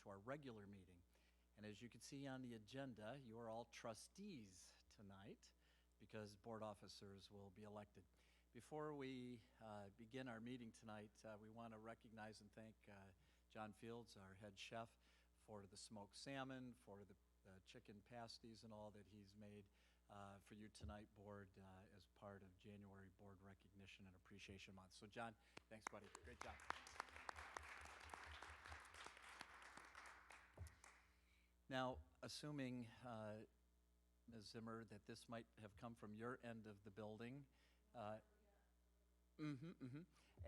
to our regular meeting. And as you can see on the agenda, you are all trustees tonight because board officers will be elected. Before we begin our meeting tonight, we want to recognize and thank John Fields, our head chef, for the smoked salmon, for the chicken pasties and all that he's made for you tonight, board, as part of January Board Recognition and Appreciation Month. So John, thanks buddy, great job. Now, assuming, Ms. Zimmer, that this might have come from your end of the building,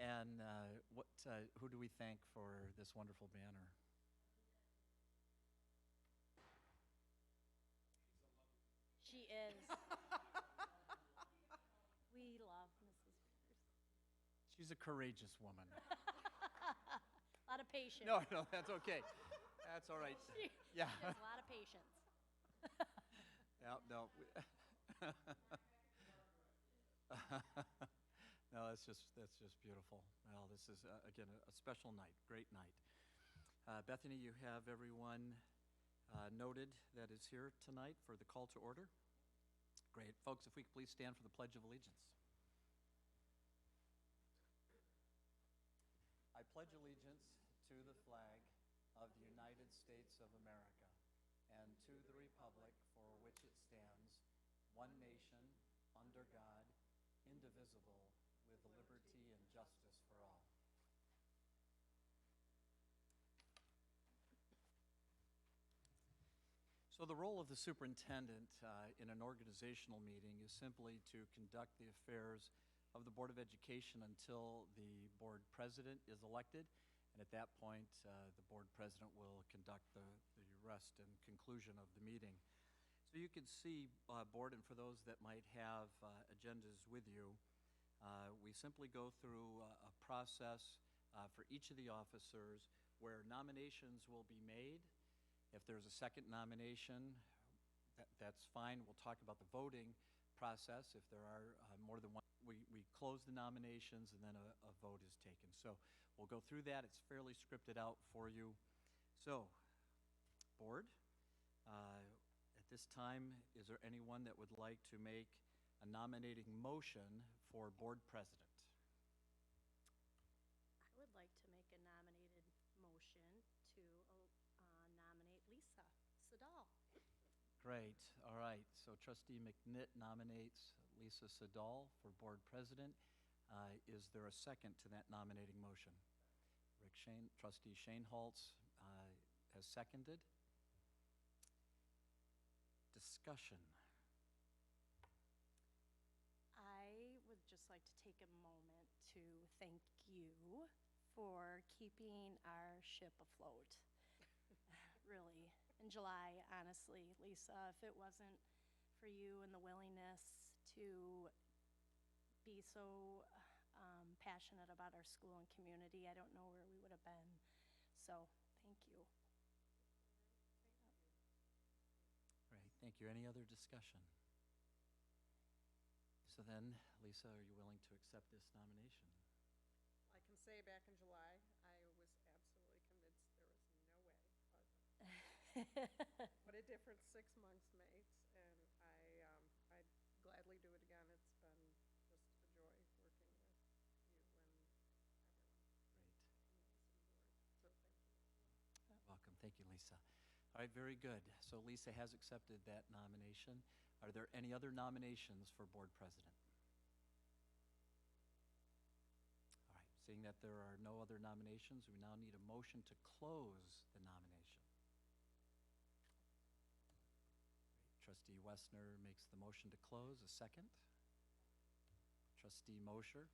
and who do we thank for this wonderful banner? She is. We love Mrs. Pierce. She's a courageous woman. A lot of patience. No, that's okay. That's all right. She has a lot of patience. Yeah, no. No, that's just beautiful. Well, this is, again, a special night, great night. Bethany, you have everyone noted that is here tonight for the call to order. Great. Folks, if we could please stand for the Pledge of Allegiance. I pledge allegiance to the flag of the United States of America and to the republic for which it stands, one nation, under God, indivisible, with liberty and justice for all. So the role of the superintendent in an organizational meeting is simply to conduct the affairs of the Board of Education until the board president is elected, and at that point the board president will conduct the rest and conclusion of the meeting. So you can see, board, and for those that might have agendas with you, we simply go through a process for each of the officers where nominations will be made. If there's a second nomination, that's fine. We'll talk about the voting process. If there are more than one, we close the nominations and then a vote is taken. So we'll go through that. It's fairly scripted out for you. So, board, at this time, is there anyone that would like to make a nominating motion for board president? I would like to make a nominated motion to nominate Lisa Siddall. Great. All right. So Trustee McNitt nominates Lisa Siddall for board president. Is there a second to that nominating motion? Trustee Shane Holtz has seconded. Discussion. I would just like to take a moment to thank you for keeping our ship afloat. Really, in July, honestly, Lisa, if it wasn't for you and the willingness to be so passionate about our school and community, I don't know where we would have been. So, thank you. Great, thank you. Any other discussion? So then, Lisa, are you willing to accept this nomination? I can say back in July, I was absolutely convinced there was no way. What a difference 6 months makes, and I'd gladly do it again. It's been just a joy working with you and everyone. Great. So thank you. Welcome. Thank you, Lisa. All right, very good. So Lisa has accepted that nomination. Are there any other nominations for board president? All right, seeing that there are no other nominations, we now need a motion to close the nomination. Trustee Wessner makes the motion to close. A second? Trustee Mosher.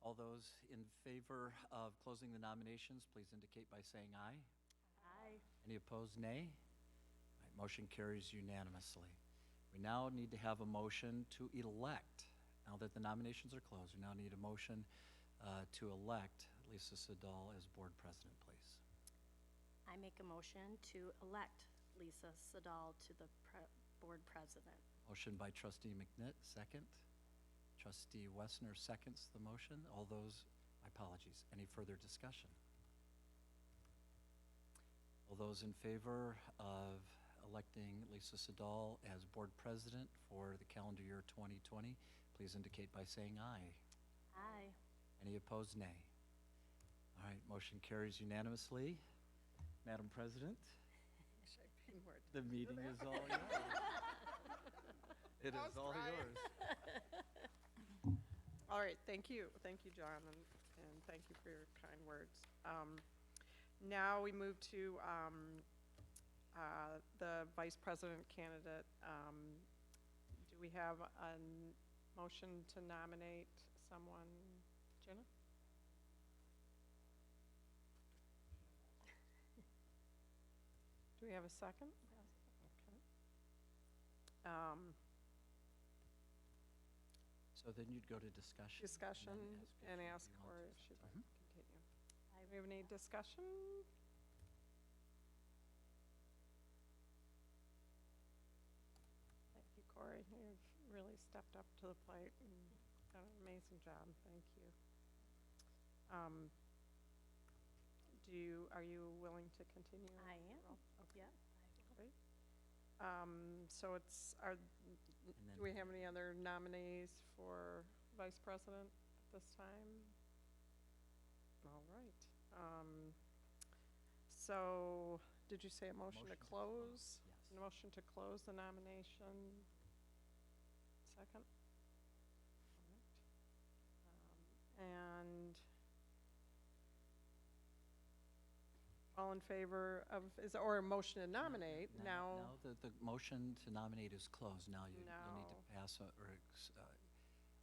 All those in favor of closing the nominations, please indicate by saying aye. Aye. Any opposed, nay? All right, motion carries unanimously. We now need to have a motion to elect. Now that the nominations are closed, we now need a motion to elect Lisa Siddall as board president, please. I make a motion to elect Lisa Siddall to the board president. Motion by Trustee McNitt, second. Trustee Wessner seconds the motion. All those, my apologies. Any further discussion? All those in favor of electing Lisa Sedal as board president for the calendar year 2020, please indicate by saying aye. Aye. Any opposed, nay. All right, motion carries unanimously. Madam President, Wish I'd paid more the attention to meeting that. is all yours. It I is was all trying. yours. All right, thank you, John, and thank you for your kind words. Now we move to the vice president candidate. Do we have a motion to nominate someone? Jenna? Do we have a second? Okay. So then you'd go to discussion. Discussion and and then ask if you want Corey to. if she'd like Mhm. to continue. Do we have any discussion? Thank you, Corey. You've really stepped up to the plate and done an amazing job. Thank you. Are you willing to continue? I am. Okay. Yeah. Great. So do we have any other nominees for vice president at this time? All right. So did you say a motion to close? Yes. A motion to close the nomination? Second? All right. And all in favor of, or a motion to nominate now? No, the motion to nominate is closed. Now you'll need No. to pass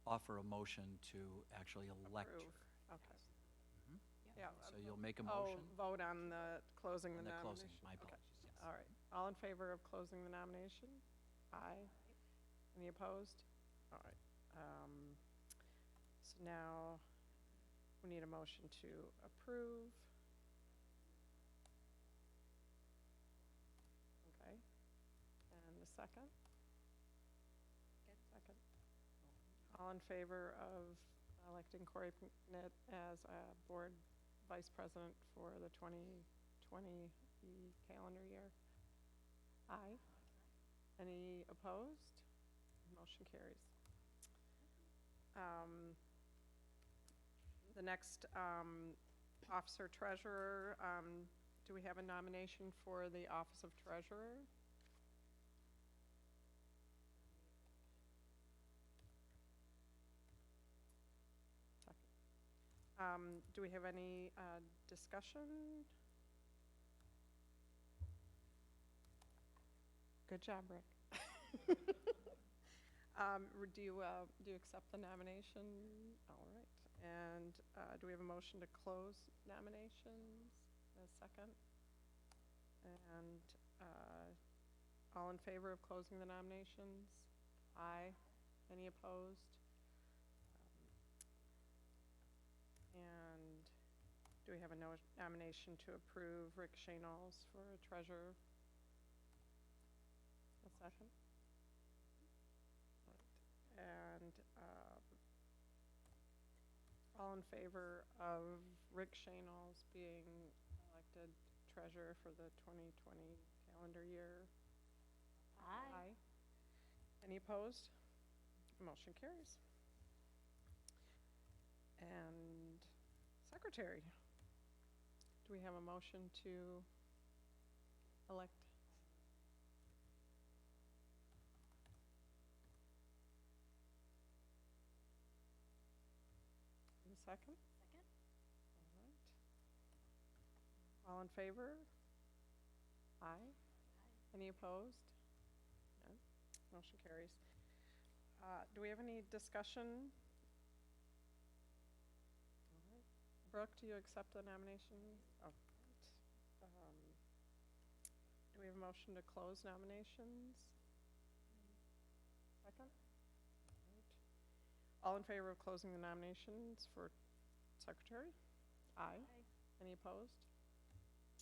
offer a motion to actually elect her. Approve. Okay. Mhm. Yeah. So you'll make a Oh, motion vote on the closing the on the nomination. closing. My Okay. apologies, yes. All right. All in favor of closing the nomination? Aye. Any opposed? All right. So now we need a motion to approve. Okay. And a second? Second. All in favor of electing Corey Picknett as a board vice president for the 2020 calendar year? Aye. Any opposed? Motion carries. The next officer treasurer, do we have a nomination for the office of treasurer? Second. Do we have any discussion? Good job, Rick. Do you accept the nomination? All right. And do we have a motion to close nominations? A second. And all in favor of closing the nominations? Aye. Any opposed? And do we have a nomination to approve Rick Shanols for treasurer? A second. All right. And all in favor of Rick Shanols being elected treasurer for the 2020 calendar year? Aye. Any opposed? Motion carries. And secretary, do we have a motion to elect? A second? Second. All right. All in favor? Aye. Any opposed? No. Motion carries. Do we have any discussion? All right. Brooke, do you accept the nomination? Oh, right. Do we have a motion to close nominations? Second? All right. All in favor of closing the nominations for secretary? Aye. Any opposed?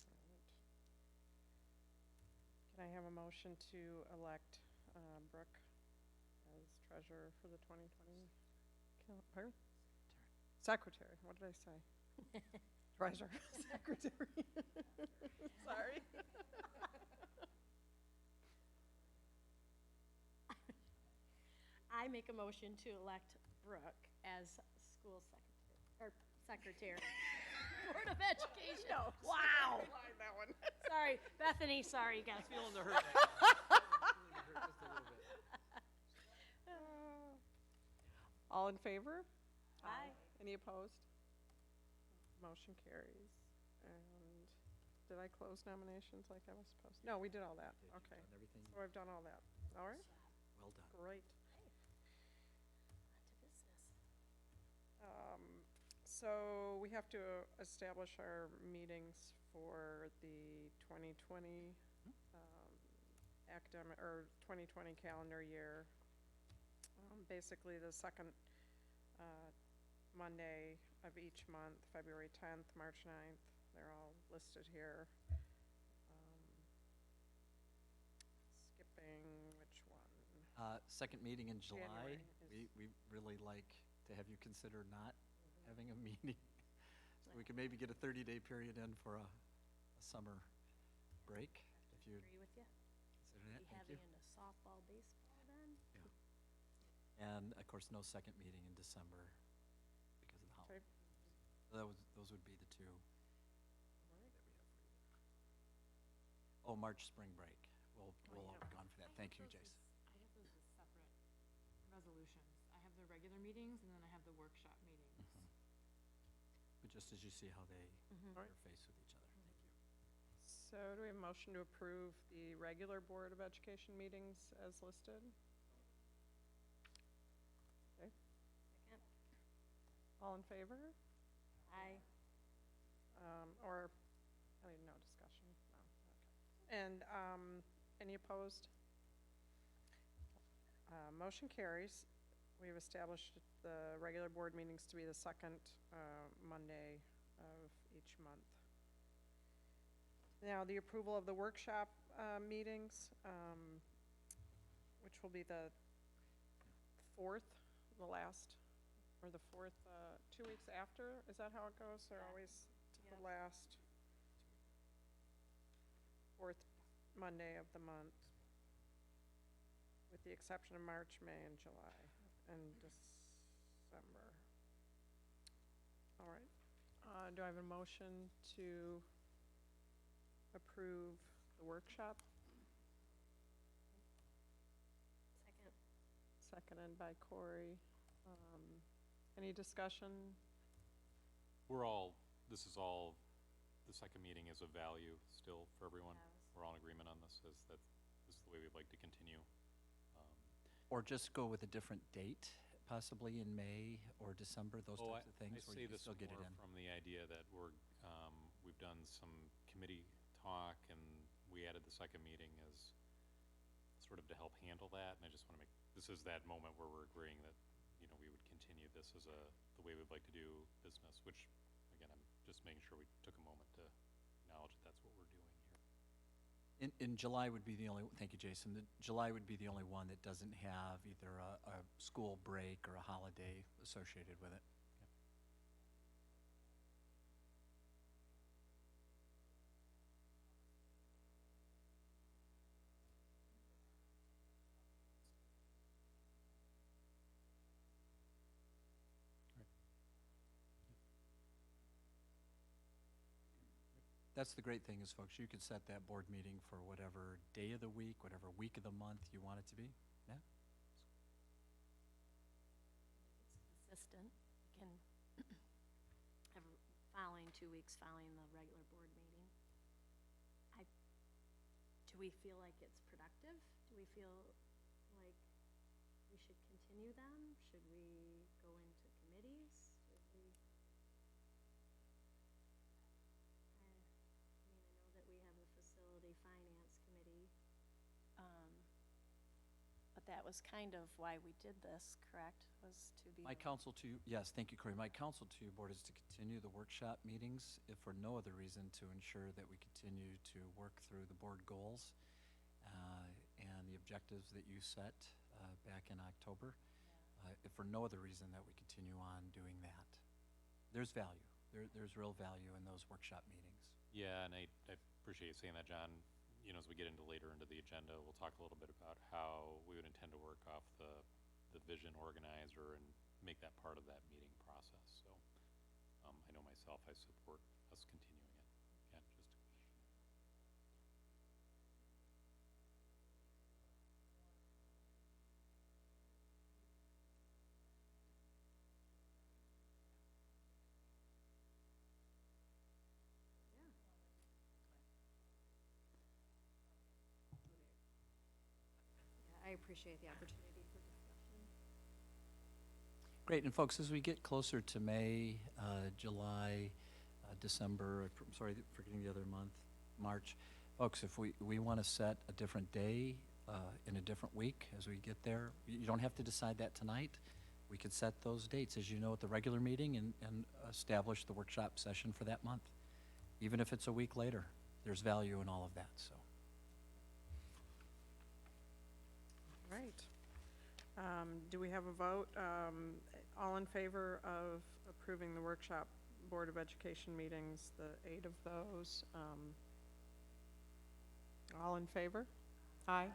All right. Can I have a motion to elect Brooke as treasurer for the 2020? Pardon? Secretary. What did I say? Treasurer, secretary. Sorry. I make a motion to elect Brooke as school secretary. Board of Education. No. Wow. Line that one. Sorry, Bethany, sorry, you guys. Feeling the hurt. All in favor? Aye. Any opposed? Motion carries. And did I close nominations like I was supposed to? No, we did all that. Okay. Done everything. So I've done all that. All right. Well done. Great. On to business. So we have to establish our meetings for the 2020 academic, or 2020 calendar year. Basically the second Monday of each month, February 10th, March 9th. They're all listed here. Skipping which one? Second meeting in July. January We really like to have you consider not having a meeting. So we could maybe get a 30-day period in for a summer break, if you Agree with you. consider that. Be Thank heavy you. into softball, baseball then. And of course, no second meeting in December because of the Okay. holiday. So those would be the two All that right. we have for you. Oh, March spring break. We'll all yeah. be gone for that. Thank you, Jason. I have those as separate resolutions. I have the regular meetings and then I have the workshop meetings. But just as you see how they All right. interface with each other. Thank you. So do we have a motion to approve the regular Board of Education meetings as listed? Okay. Second. All in favor? Aye. Or, I mean, no discussion? No, okay. And any opposed? Motion carries. We've established the regular board meetings to be the second Monday of each month. Now, the approval of the workshop meetings, which will be the fourth, the last, or the fourth, 2 weeks after? Is that how it goes? They're Yeah. always to the Yep. last fourth Monday of the month, with the exception of March, May, and July, and December. All right. Do I have a motion to approve the workshop? Second. Seconded by Corey. Any discussion? This is all, the second meeting is of value still for everyone? Yes. We're all in agreement on this, this is the way we'd like to continue. Or just go with a different date, possibly in May or December, those types of things, I where say you can this still get it more in. from the idea that we've done some committee talk, and we added the second meeting as sort of to help handle that, and I just want to make, this is that moment where we're agreeing that, we would continue this as the way we'd like to do business, which, again, I'm just making sure we took a moment to acknowledge that that's what we're doing here. In July would be the only, thank you, Jason, July would be the only one that doesn't have either a school break or a holiday associated with it. That's the great thing is, folks, you could set that board meeting for whatever day of the week, whatever week of the month you want it to be. Yeah. It's consistent. We can have following 2 weeks following the regular board meeting. Do we feel like it's productive? Do we feel like we should continue them? Should we go into committees? Should we? I know that we have the facility finance committee. But that was kind of why we did this, correct? Was to be. My counsel to you, yes, thank you, Corey. My counsel to you, board, is to continue the workshop meetings, if for no other reason, to ensure that we continue to work through the board goals and the objectives that you set back in October. If for no other reason, that we continue on doing that. There's value. there's real value in those workshop meetings. Yeah, and I appreciate you saying that, John. You know, as we get later into the agenda, we'll talk a little bit about how we would intend to work off the vision organizer and make that part of that meeting process. So I know myself, I support us continuing it. Yeah, just I appreciate the opportunity for discussion. Great, and folks, as we get closer to May, July, December, I'm sorry, forgetting the other month, March, folks, if we want to set a different day in a different week as we get there, you don't have to decide that tonight. We could set those dates, as you know, at the regular meeting and establish the workshop session for that month. Even if it's a week later, there's value in all of that, so. Right. Do we have a vote? All in favor of approving the workshop Board of Education meetings, the 8 of those? All in favor? Aye.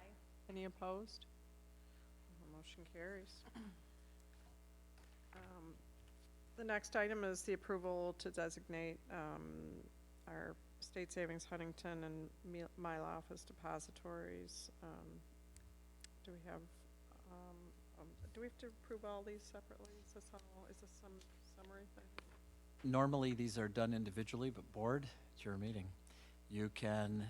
Any opposed? Motion carries. The next item is the approval to designate our State Savings Huntington and Mile Office depositories. Do we have to approve all these separately? Is this some summary thing? Normally, these are done individually, but board, it's your meeting. You can,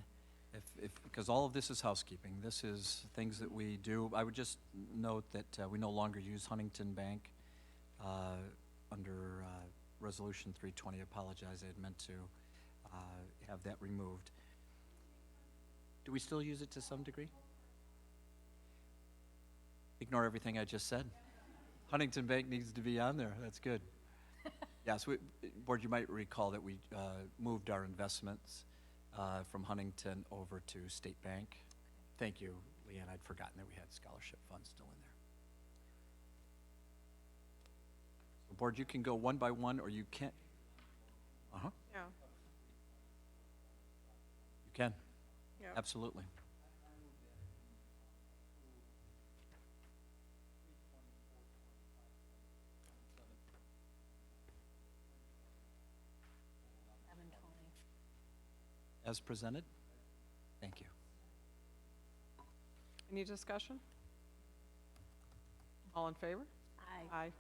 because all of this is housekeeping. This is things that we do. I would just note that we no longer use Huntington Bank under Resolution 320. I apologize, I had meant to have that removed. Do we still use it to some degree? Ignore everything I just said. Huntington Bank needs to be on there. That's good. Yes, Board, you might recall that we moved our investments from Huntington over to State Bank. Thank you, Leanne. I'd forgotten that we had scholarship funds still in there. So Board, you can go one by one, or you can't. Uh-huh. Yeah. You can. Yeah. Absolutely. As presented? Thank you. Any discussion? All in favor? Aye. Aye.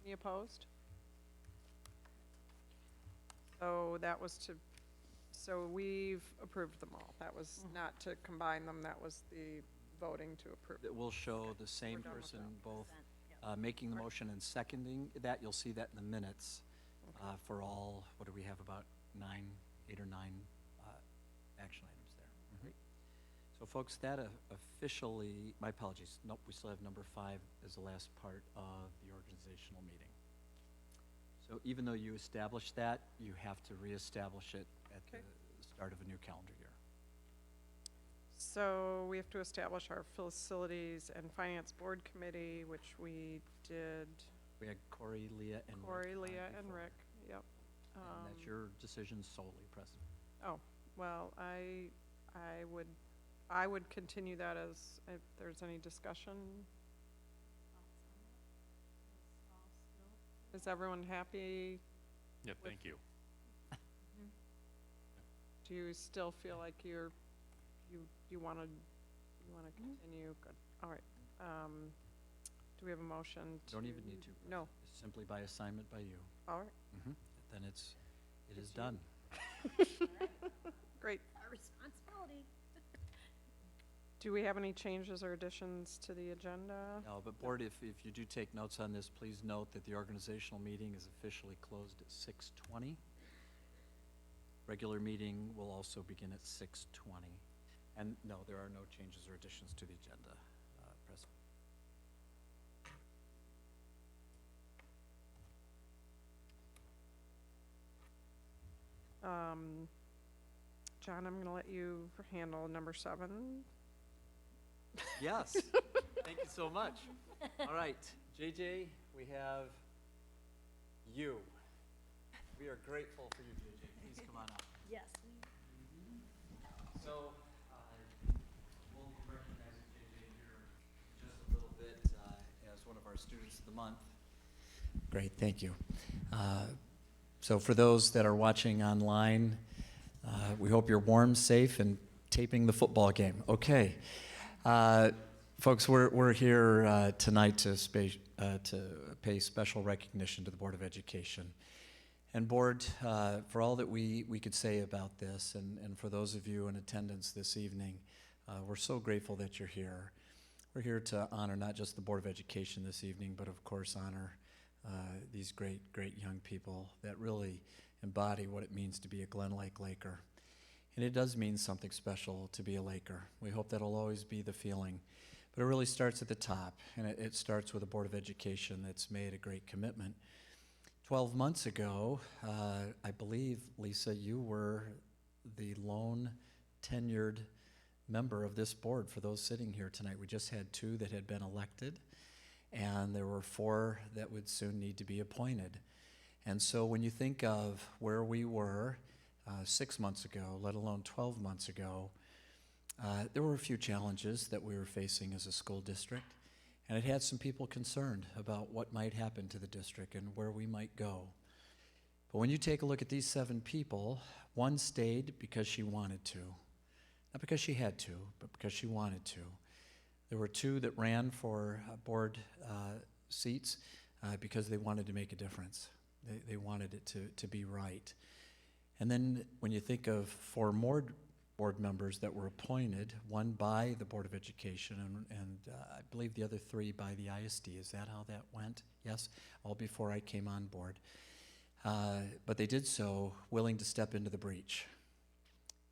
Any opposed? So that was so we've approved them all. That was not to combine them, that was the voting to approve. It will show the same done with person that. both making the motion and seconding that. You'll see that in the minutes for all, what do we have, about 8 or 9 action items there. So folks, that officially, my apologies, nope, we still have number 5 as the last part of the organizational meeting. So even though you established that, you have to reestablish it at the start of a new calendar year. So we have to establish our Facilities and Finance Board Committee, which we did. We had Corey, Leah, and Corey, Rick on Leah, and before. Rick, yep. And that's your decision solely, President. Oh, well, I would continue that as, if there's any discussion. Is everyone happy? yeah, thank you. Do you still feel like you want to continue? Good, all right. Do we have a motion to? Don't even need to. No, It's simply by assignment by you. all right, Then it is done. great. Our responsibility. Do we have any changes or additions to the agenda? No, but Board, if you do take notes on this, please note that the organizational meeting is officially closed at 6:20. Regular meeting will also begin at 6:20. And no, there are no changes or additions to the agenda, President. John, I'm going to let you handle number 7. Yes. Thank you so much. All right, JJ, we have you. We are grateful for you, JJ. Please come on up. Yes. So, we'll be recognizing JJ here in just a little bit as one of our students of the month. Great, thank you. So for those that are watching online, we hope you're warm, safe, and taping the football game. Okay. Folks, we're here tonight to pay special recognition to the Board of Education. And Board, for all that we could say about this, and for those of you in attendance this evening, we're so grateful that you're here. We're here to honor not just the Board of Education this evening, but of course honor these great young people that really embody what it means to be a Glen Lake Laker. And it does mean something special to be a Laker. We hope that'll always be the feeling. But it really starts at the top, and it starts with a Board of Education that's made a great commitment. 12 months ago, I believe, Lisa, you were the lone tenured member of this board for those sitting here tonight. We just had 2 that had been elected, and there were 4 that would soon need to be appointed. And so when you think of where we were 6 months ago, let alone 12 months ago, there were a few challenges that we were facing as a school district, and it had some people concerned about what might happen to the district and where we might go. But when you take a look at these 7 people, 1 stayed because she wanted to. Not because she had to, but because she wanted to. There were 2 that ran for board seats because they wanted to make a difference. They wanted it to be right. And then when you think of 4 more board members that were appointed, 1 by the Board of Education and I believe the other 3 by the ISD. Is that how that went? Yes, all before I came on board. But they did so willing to step into the breach,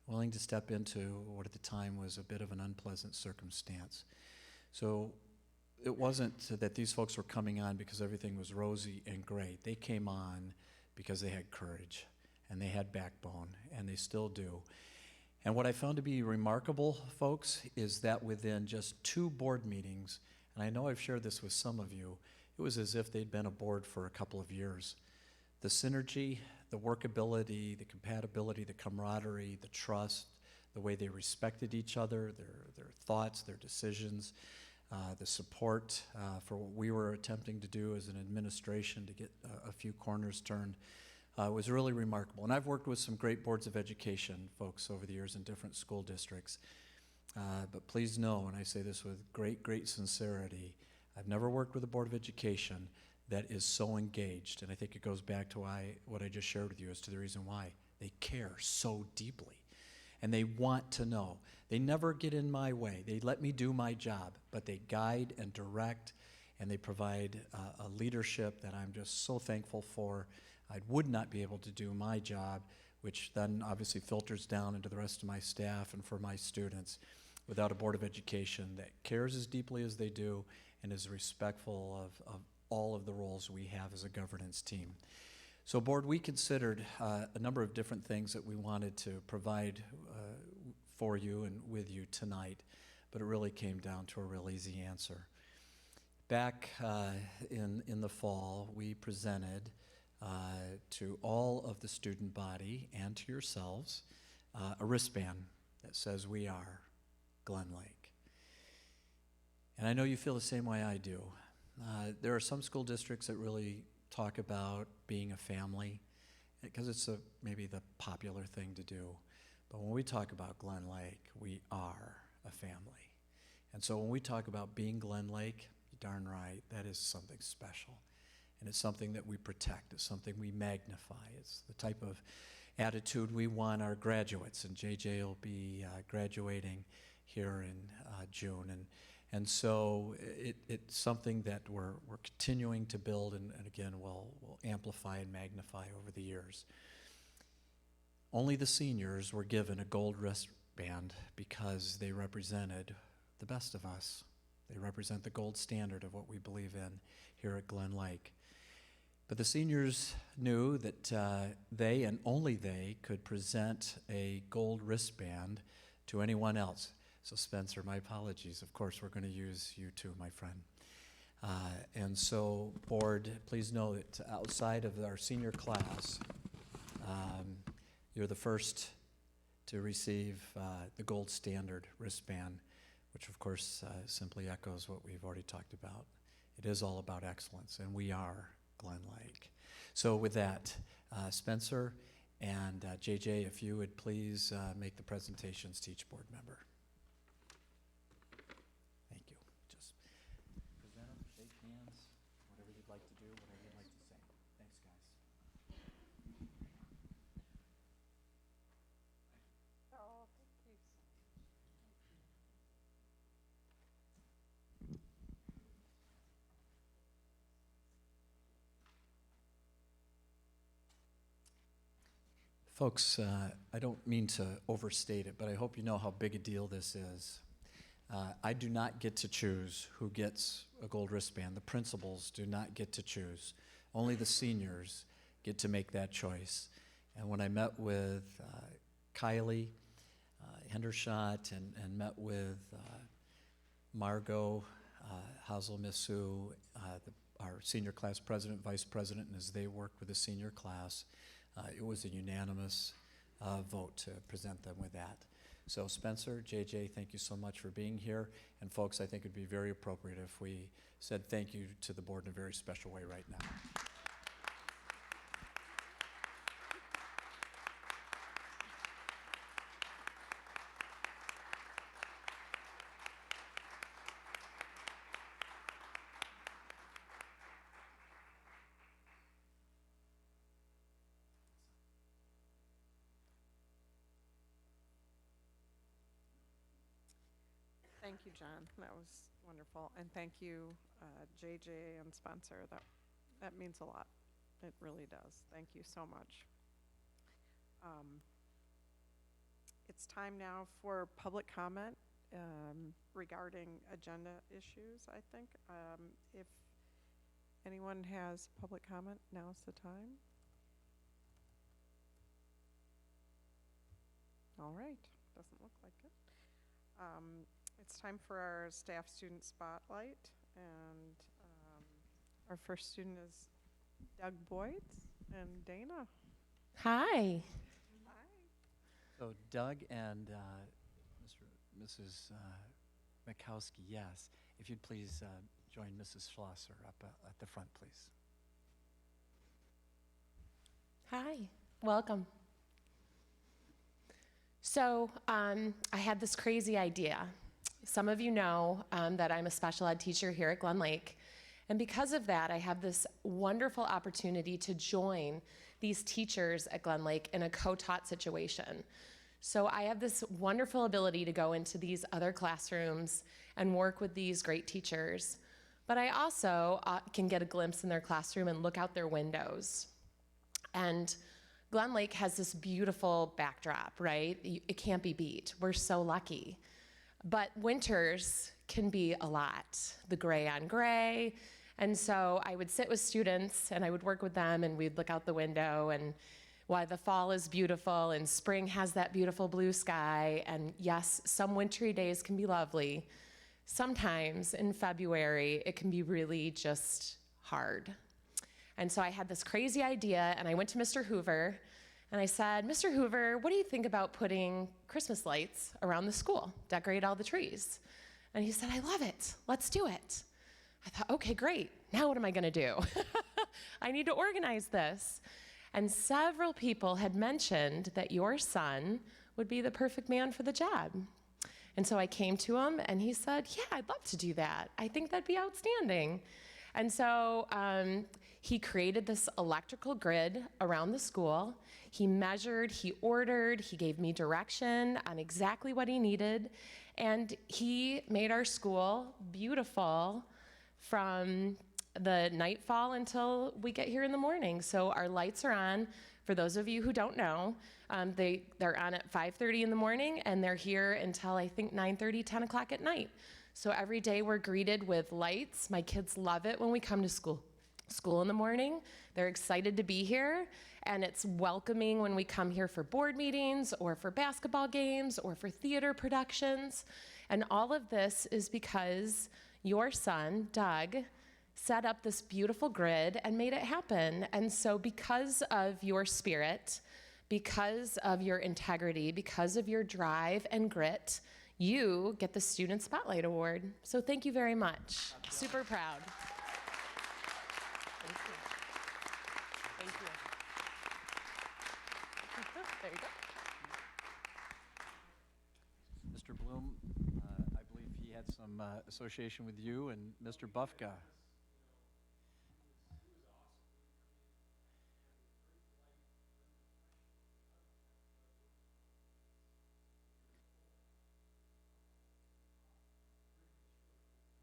willing to step into what at the time was a bit of an unpleasant circumstance. So it wasn't that these folks were coming on because everything was rosy and great. They came on because they had courage and they had backbone, and they still do. And what I found to be remarkable, folks, is that within just 2 board meetings, and I know I've shared this with some of you, it was as if they'd been aboard for a couple of years. The synergy, the workability, the compatibility, the camaraderie, the trust, the way they respected each other, their thoughts, their decisions, the support for what we were attempting to do as an administration to get a few corners turned was really remarkable. And I've worked with some great boards of education folks over the years in different school districts. But please know, and I say this with great sincerity, I've never worked with a board of education that is so engaged. And I think it goes back to what I just shared with you as to the reason why. They care so deeply. And they want to know. They never get in my way. They let me do my job, but they guide and direct, and they provide a leadership that I'm just so thankful for. I would not be able to do my job, which then obviously filters down into the rest of my staff and for my students, without a Board of Education that cares as deeply as they do and is respectful of all of the roles we have as a governance team. So Board, we considered a number of different things that we wanted to provide for you and with you tonight, but it really came down to a real easy answer. Back in the fall, we presented to all of the student body and to yourselves a wristband that says we are Glen Lake. And I know you feel the same way I do. There are some school districts that really talk about being a family because it's maybe the popular thing to do. But when we talk about Glen Lake, we are a family. And so when we talk about being Glen Lake, you're darn right, that is something special. And it's something that we protect. It's something we magnify. It's the type of attitude we want our graduates. And JJ will be graduating here in June. And so it's something that we're continuing to build and again, we'll amplify and magnify over the years. Only the seniors were given a gold wristband because they represented the best of us. They represent the gold standard of what we believe in here at Glen Lake. But the seniors knew that they and only they could present a gold wristband to anyone else. So Spencer, my apologies. Of course, we're going to use you too, my friend. And so, Board, please know that outside of our senior class, You're the first to receive the gold standard wristband, which of course simply echoes what we've already talked about. It is all about excellence, and we are Glen Lake. So with that, Spencer and JJ, if you would please make the presentations to each board member. Thank you. Just present them, shake hands, whatever you'd like to do, whatever you'd like to say. Thanks, guys. Oh, thank you. Folks, I don't mean to overstate it, but I hope you know how big a deal this is. I do not get to choose who gets a gold wristband. The principals do not get to choose. Only the seniors get to make that choice. And when I met with Kylie Hendershot and met with Margot Hazelmissu, our senior class president, vice president, and as they worked with the senior class, it was a unanimous vote to present them with that. So Spencer, JJ, thank you so much for being here. And folks, I think it'd be very appropriate if we said thank you to the board in a very special way right now. Thank you, John. That was wonderful. And thank you, JJ and Spencer. That means a lot. It really does. Thank you so much. It's time now for public comment regarding agenda issues, I think. If anyone has public comment, now's the time. All right. Doesn't look like it. It's time for our staff student spotlight, and our first student is Doug Boyd and Dana. Hi. Hi. So Doug and Mrs. Mikowski, yes. If you'd please join Mrs. Schlosser up at the front, please. Hi. Welcome. So I had this crazy idea. Some of you know that I'm a special ed teacher here at Glen Lake. And because of that, I have this wonderful opportunity to join these teachers at Glen Lake in a co-taught situation. So I have this wonderful ability to go into these other classrooms and work with these great teachers. But I also can get a glimpse in their classroom and look out their windows. And Glen Lake has this beautiful backdrop, right? It can't be beat. We're so lucky. But winters can be a lot, the gray on gray. And so I would sit with students and I would work with them and we'd look out the window, and while the fall is beautiful and spring has that beautiful blue sky, and yes, some wintry days can be lovely, sometimes in February it can be really just hard. And so I had this crazy idea, and I went to Mr. Hoover, and I said, Mr. Hoover, what do you think about putting Christmas lights around the school, decorate all the trees? And he said, I love it. Let's do it. I thought, okay, great. Now what am I going to do? I need to organize this. And several people had mentioned that your son would be the perfect man for the job. And so I came to him, and he said, yeah, I'd love to do that. I think that'd be outstanding. And so he created this electrical grid around the school. He measured, he ordered, he gave me direction on exactly what he needed. And he made our school beautiful from the nightfall until we get here in the morning. So our lights are on. For those of you who don't know, they're on at 5:30 in the morning, and they're here until I think 9:30, 10 o'clock at night. So every day we're greeted with lights. My kids love it when we come to school in the morning. They're excited to be here, and it's welcoming when we come here for board meetings or for basketball games or for theater productions. And all of this is because your son, Doug, set up this beautiful grid and made it happen. And so because of your spirit, because of your integrity, because of your drive and grit, you get the Student Spotlight Award. So thank you very much. Super proud. Thank you. Thank you. There you go. Mr. Bloom, I believe he had some association with you and Mr. Bufka.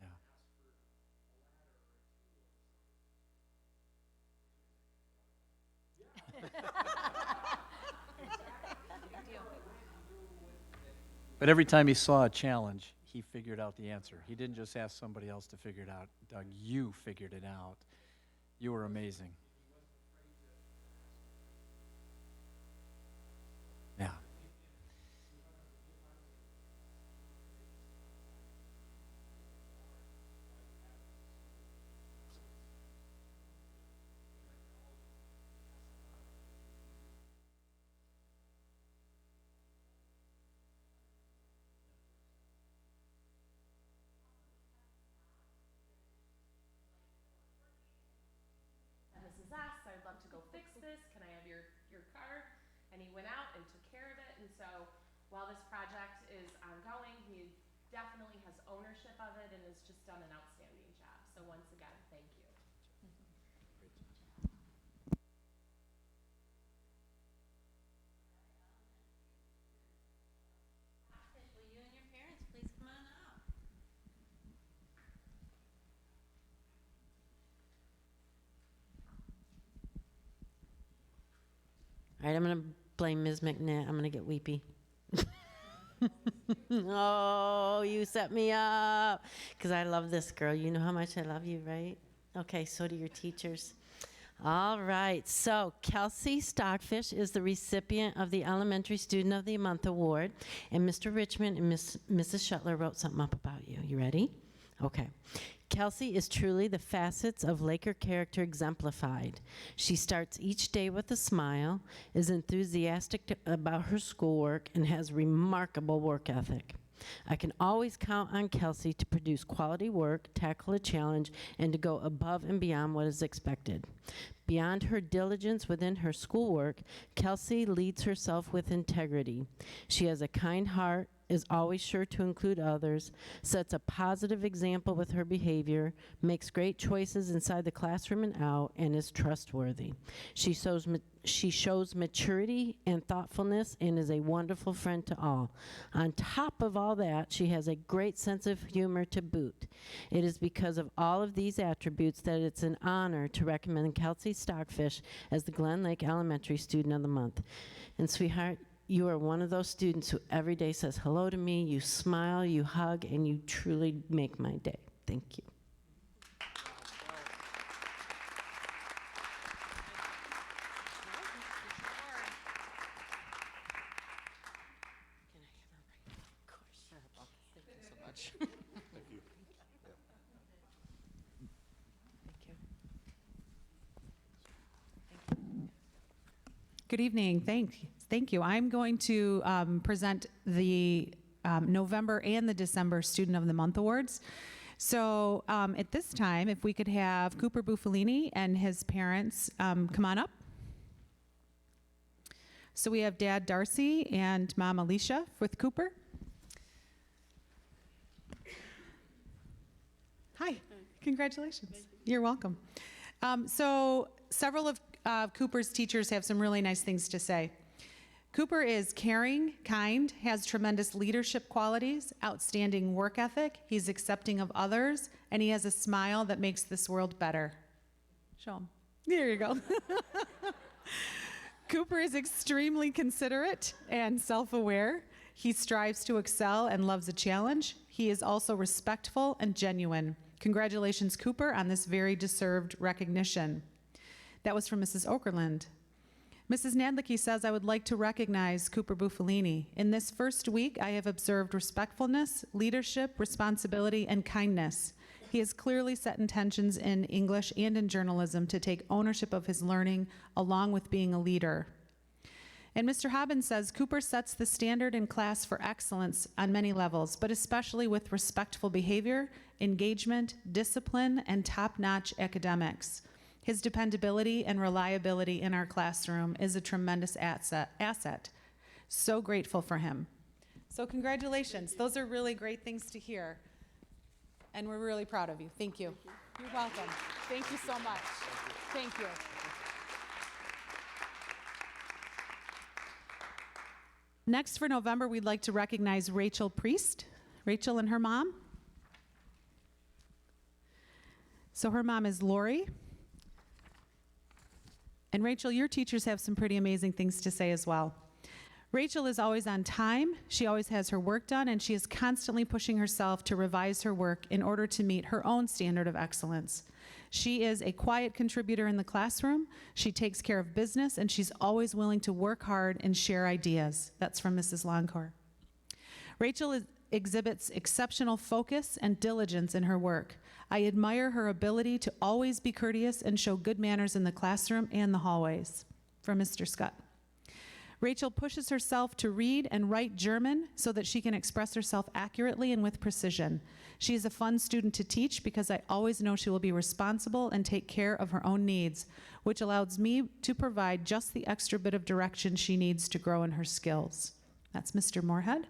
Yeah. But every time he saw a challenge, he figured out the answer. He didn't just ask somebody else to figure it out. Doug, you figured it out. You were amazing. Yeah. Mrs. S, I'd love to go fix this. Can I have your card? And he went out and took care of it. And so while this project is ongoing, he definitely has ownership of it and has just done an outstanding job. So once again, thank you. Will you and your parents please come on up? All right, I'm going to blame Ms. McNabb. I'm going to get weepy. Oh, you set me up. Because I love this girl. You know how much I love you, right? Okay, so do your teachers. All right, so Kelsey Stockfish is the recipient of the Elementary Student of the Month Award, and Mr. Richmond and Mrs. Shuttler wrote something up about you. You ready? Okay. Kelsey is truly the facets of Laker character exemplified. She starts each day with a smile, is enthusiastic about her schoolwork, and has remarkable work ethic. I can always count on Kelsey to produce quality work, tackle a challenge, and to go above and beyond what is expected. Beyond her diligence within her schoolwork, Kelsey leads herself with integrity. She has a kind heart, is always sure to include others, sets a positive example with her behavior, makes great choices inside the classroom and out, and is trustworthy. She shows maturity and thoughtfulness and is a wonderful friend to all. On top of all that, she has a great sense of humor to boot. It is because of all of these attributes that it's an honor to recommend Kelsey Stockfish as the Glen Lake Elementary Student of the Month. And sweetheart, you are one of those students who every day says hello to me, you smile, you hug, and you truly make my day. Thank you. Good evening. Thank you. I'm going to present the November and the December Student of the Month Awards. So at this time, if we could have Cooper Buffalini and his parents come on up. So we have Dad Darcy and Mom Alicia with Cooper. Hi, congratulations. You're welcome. So several of Cooper's teachers have some really nice things to say. Cooper is caring, kind, has tremendous leadership qualities, outstanding work ethic, he's accepting of others, and he has a smile that makes this world better. Show him. There you go. Cooper is extremely considerate and self-aware. He strives to excel and loves a challenge. He is also respectful and genuine. Congratulations, Cooper, on this very deserved recognition. That was from Mrs. Okerlund. Mrs. Nadlicki says, I would like to recognize Cooper Buffalini. In this first week, I have observed respectfulness, leadership, responsibility, and kindness. He has clearly set intentions in English and in journalism to take ownership of his learning along with being a leader. And Mr. Hobbins says, Cooper sets the standard in class for excellence on many levels, but especially with respectful behavior, engagement, discipline, and top-notch academics. His dependability and reliability in our classroom is a tremendous asset. So grateful for him. So congratulations. Those are really great things to hear. And we're really proud of you. Thank you. You're welcome. Thank you so much. Thank you. Next for November, we'd like to recognize Rachel Priest. Rachel and her mom. So her mom is Lori. And Rachel, your teachers have some pretty amazing things to say as well. Rachel is always on time, she always has her work done, and she is constantly pushing herself to revise her work in order to meet her own standard of excellence. She is a quiet contributor in the classroom, she takes care of business, and she's always willing to work hard and share ideas. That's from Mrs. Longcore. Rachel exhibits exceptional focus and diligence in her work. I admire her ability to always be courteous and show good manners in the classroom and the hallways. From Mr. Scott. Rachel pushes herself to read and write German so that she can express herself accurately and with precision. She is a fun student to teach because I always know she will be responsible and take care of her own needs, which allows me to provide just the extra bit of direction she needs to grow in her skills. That's Mr. Moorhead.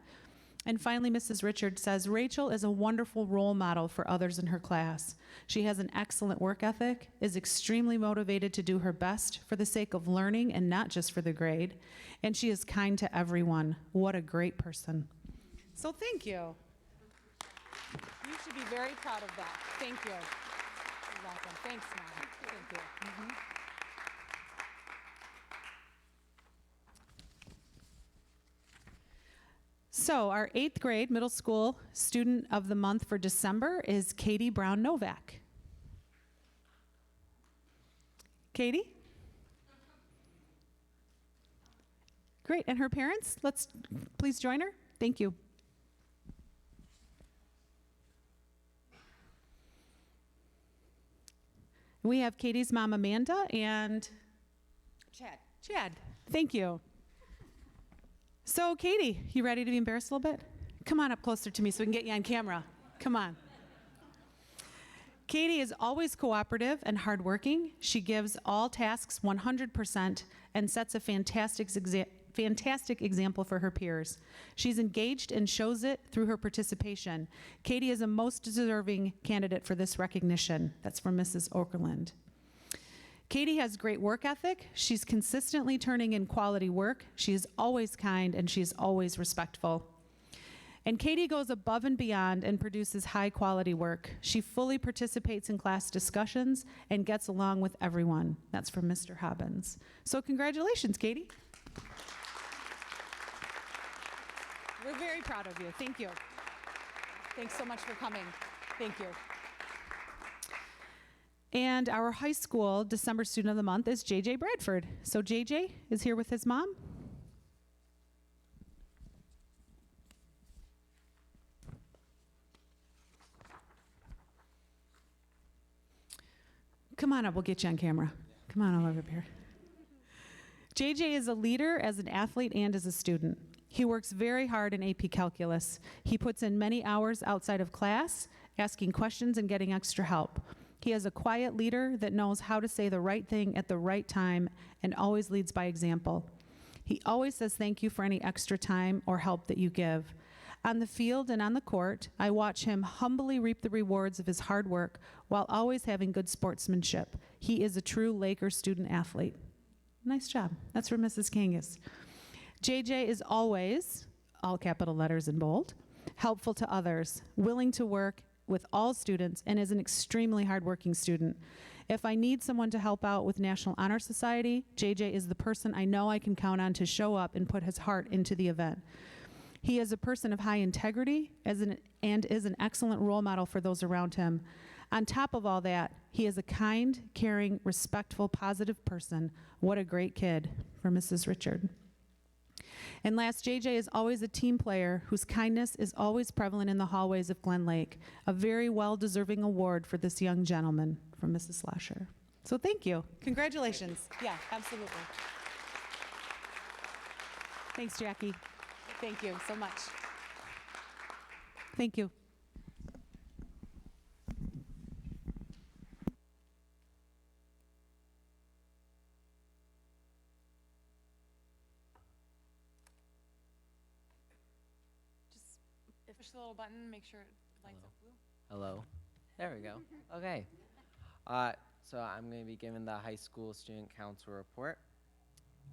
And finally, Mrs. Richard says, Rachel is a wonderful role model for others in her class. She has an excellent work ethic, is extremely motivated to do her best for the sake of learning and not just for the grade, and she is kind to everyone. What a great person. So thank you. You should be very proud of that. Thank you. You're welcome. Thanks, Mom. Thank you. Mm-hmm. So our 8th grade middle school student of the month for December is Katie Brown Novak. Katie? Great, and her parents, let's please join her. Thank you. We have Katie's mom, Amanda, and Chad, thank you. So, Katie, you ready to be embarrassed a little bit? Come on up closer to me so we can get you on camera. Come on. Katie is always cooperative and hardworking. She gives all tasks 100% and sets a fantastic example for her peers. She's engaged and shows it through her participation. Katie is a most deserving candidate for this recognition. That's from Mrs. Okerlund. Katie has great work ethic. She's consistently turning in quality work. She is always kind and she's always respectful. And Katie goes above and beyond and produces high quality work. She fully participates in class discussions and gets along with everyone. That's from Mr. Hobbins. So congratulations, Katie. We're very proud of you. Thank you. Thanks so much for coming. Thank you. And our high school December student of the month is JJ Bradford. So JJ is here with his mom. Come on up, we'll get you on camera. Come on all over up here. JJ is a leader as an athlete and as a student. He works very hard in AP Calculus. He puts in many hours outside of class, asking questions and getting extra help. He is a quiet leader that knows how to say the right thing at the right time and always leads by example. He always says thank you for any extra time or help that you give. On the field and on the court, I watch him humbly reap the rewards of his hard work while always having good sportsmanship. He is a true Laker student athlete. Nice job. That's from Mrs. Kangas. JJ is always, all capital letters in bold, helpful to others, willing to work with all students, and is an extremely hardworking student. If I need someone to help out with National Honor Society, JJ is the person I know I can count on to show up and put his heart into the event. He is a person of high integrity and is an excellent role model for those around him. On top of all that, he is a kind, caring, respectful, positive person. What a great kid, for Mrs. Richard. And last, JJ is always a team player whose kindness is always prevalent in the hallways of Glen Lake. A very well-deserving award for this young gentleman from Mrs. Slasher. So thank you. Congratulations. Yeah, absolutely. Thanks, Jackie. Thank you so much. Thank you. Just push the little button, make sure it lights up blue. Hello. There we go. Okay. So I'm going to be giving the high school student council report.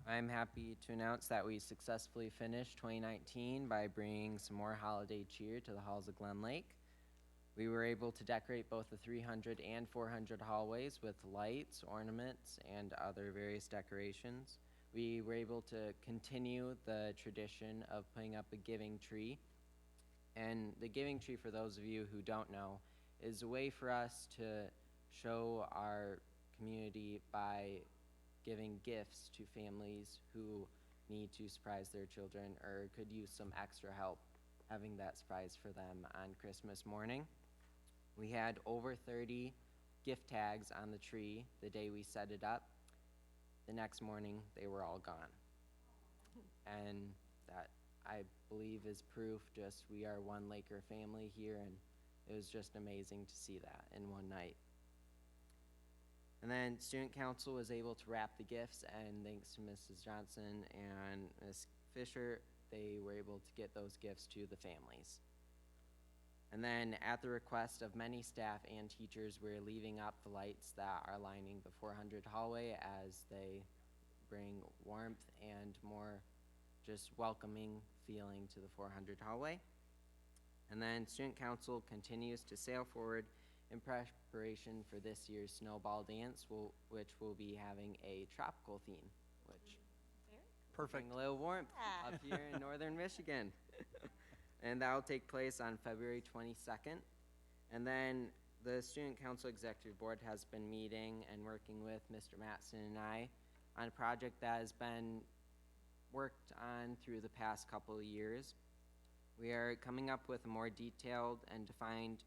I'm happy to announce that we successfully finished 2019 by bringing some more holiday cheer to the halls of Glen Lake. We were able to decorate both the 300 and 400 hallways with lights, ornaments, and other various decorations. We were able to continue the tradition of putting up a giving tree. And the giving tree, for those of you who don't know, is a way for us to show our community by giving gifts to families who need to surprise their children or could use some extra help having that surprise for them on Christmas morning. We had over 30 gift tags on the tree the day we set it up. The next morning, they were all gone. And that, I believe, is proof just we are one Laker family here, and it was just amazing to see that in one night. And then student council was able to wrap the gifts, and thanks to Mrs. Johnson and Ms. Fisher, they were able to get those gifts to the families. And then at the request of many staff and teachers, we're leaving up the lights that are lining the 400 hallway as they bring warmth and more just welcoming feeling to the 400 hallway. And then student council continues to sail forward in preparation for this year's snowball dance, which will be having a tropical theme, which Perfect. bring a little warmth up here in northern Michigan. And that will take place on February 22nd. And then the Student Council Executive Board has been meeting and working with Mr. Matson and I on a project that has been worked on through the past couple of years. We are coming up with a more detailed and defined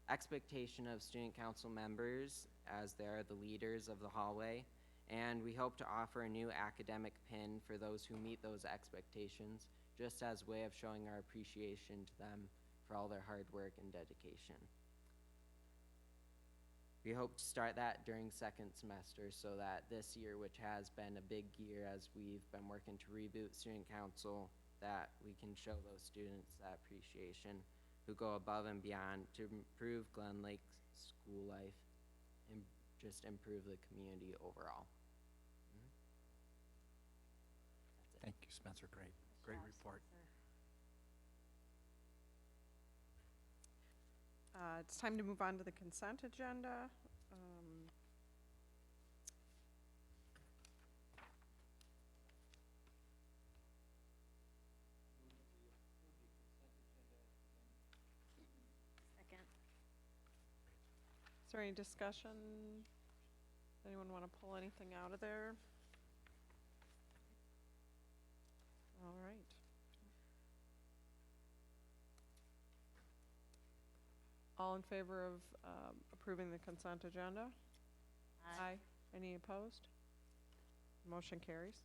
expectation of student council members as they are the leaders of the hallway, and we hope to offer a new academic pin for those who meet those expectations, just as a way of showing our appreciation to them for all their hard work and dedication. We hope to start that during second semester so that this year, which has been a big year as we've been working to reboot student council, that we can show those students that appreciation who go above and beyond to improve Glen Lake's school life and just improve the community overall. That's it. Thank you, Spencer. Great report. It's time to move on to the consent agenda. Second. Is there any discussion? Anyone want to pull anything out of there? All right. All in favor of approving the consent agenda? Aye. Any opposed? Motion carries.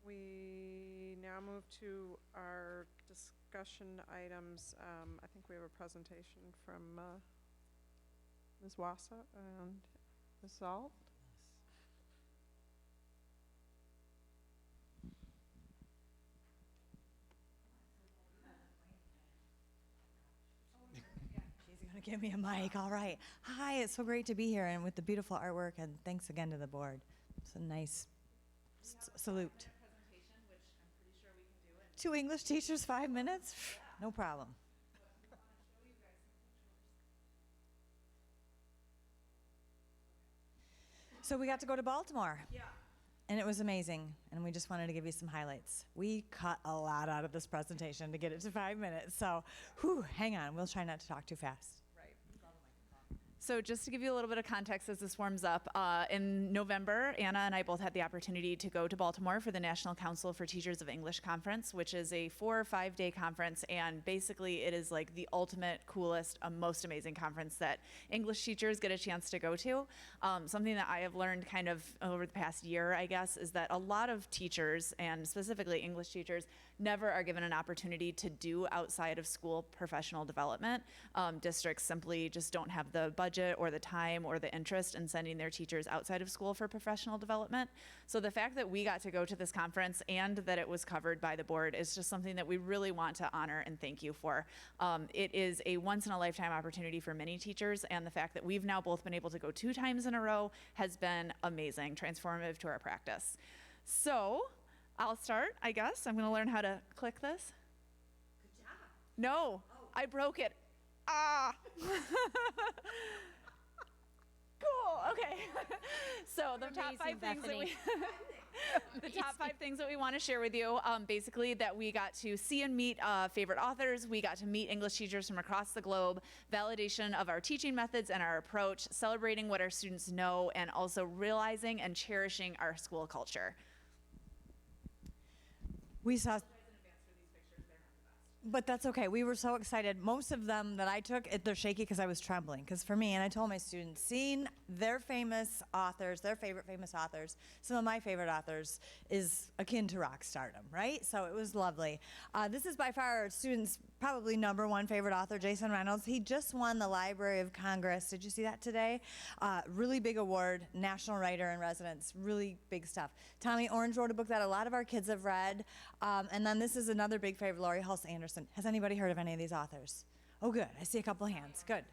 We now move to our discussion items. I think we have a presentation from Ms. Wassa and Ms. Zoll. She's going to give me a mic. All right. Hi, it's so great to be here and with the beautiful artwork, and thanks again to the board. It's a nice salute. 2 English teachers, 5 minutes? No problem. So we got to go to Baltimore. Yeah. And it was amazing, and we just wanted to give you some highlights. We cut a lot out of this presentation to get it to 5 minutes, so hang on. We'll try not to talk too fast. Right. So just to give you a little bit of context as this warms up, in November, Anna and I both had the opportunity to go to Baltimore for the National Council for Teachers of English Conference, which is a 4 or 5 day conference, and basically it is like the ultimate, coolest, most amazing conference that English teachers get a chance to go to. Something that I have learned kind of over the past year, I guess, is that a lot of teachers, and specifically English teachers, never are given an opportunity to do outside of school professional development. Districts simply just don't have the budget or the time or the interest in sending their teachers outside of school for professional development. So the fact that we got to go to this conference and that it was covered by the board is just something that we really want to honor and thank you for. It is a once-in-a-lifetime opportunity for many teachers, and the fact that we've now both been able to go 2 times in a row has been amazing, transformative to our practice. So I'll start, I guess. I'm going to learn how to click this. Good job. No, I broke it. Ah. Cool. Okay. So the top 5 things that we the top 5 things that we want to share with you, basically that we got to see and meet favorite authors, we got to meet English teachers from across the globe, validation of our teaching methods and our approach, celebrating what our students know, and also realizing and cherishing our school culture. We saw, but that's okay. We were so excited. Most of them that I took, they're shaky because I was trembling. Because for me, and I told my students, seeing their famous authors, their favorite famous authors, some of my favorite authors, is akin to rock stardom, right? So it was lovely. This is by far our students' probably #1 favorite author, Jason Reynolds. He just won the Library of Congress. Did you see that today? Really big award, National Writer in Residence, really big stuff. Tommy Orange wrote a book that a lot of our kids have read. And then this is another big favorite, Laurie Hulse Anderson. Has anybody heard of any of these authors? Oh, good. I see a couple of hands. Good.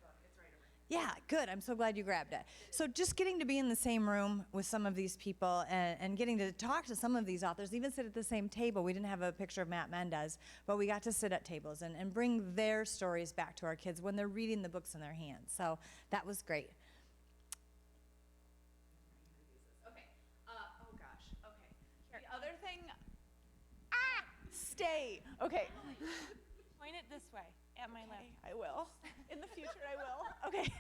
Yeah, good. I'm so glad you grabbed it. So just getting to be in the same room with some of these people and getting to talk to some of these authors, even sit at the same table. We didn't have a picture of Matt Mendez, but we got to sit at tables and bring their stories back to our kids when they're reading the books in their hands. So that was great. Okay. Oh gosh. Okay. The other thing. Stay. Okay. Point it this way, at my left. I will. In the future, I will. Okay.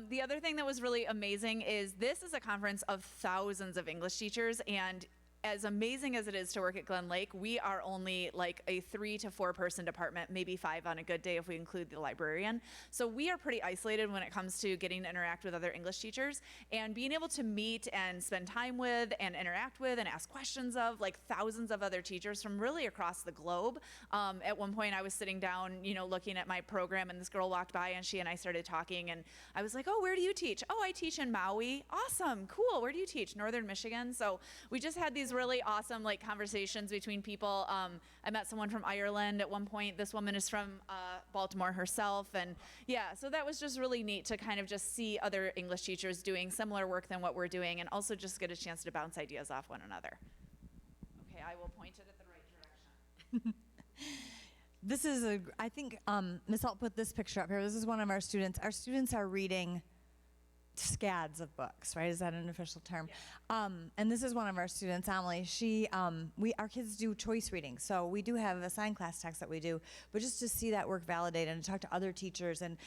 The other thing that was really amazing is this is a conference of thousands of English teachers, and as amazing as it is to work at Glen Lake, we are only like a 3 to 4 person department, maybe 5 on a good day if we include the librarian. So we are pretty isolated when it comes to getting to interact with other English teachers, and being able to meet and spend time with and interact with and ask questions of like thousands of other teachers from really across the globe. At one point I was sitting down, looking at my program, and this girl walked by and she and I started talking, and I was like, oh, where do you teach? Oh, I teach in Maui. Awesome, cool. Where do you teach? Northern Michigan. So we just had these really awesome conversations between people. I met someone from Ireland at one point. This woman is from Baltimore herself, and yeah, so that was just really neat to kind of just see other English teachers doing similar work than what we're doing, and also just get a chance to bounce ideas off one another. Okay, I will point it at the right direction. This is I think Miss Alt put this picture up here. This is one of our students. Our students are reading scads of books, right? Is that an official term? Yeah. And this is one of our students, Emily. Our kids do choice reading, so we do have assigned class text that we do, but just to see that work validated and to talk to other teachers, and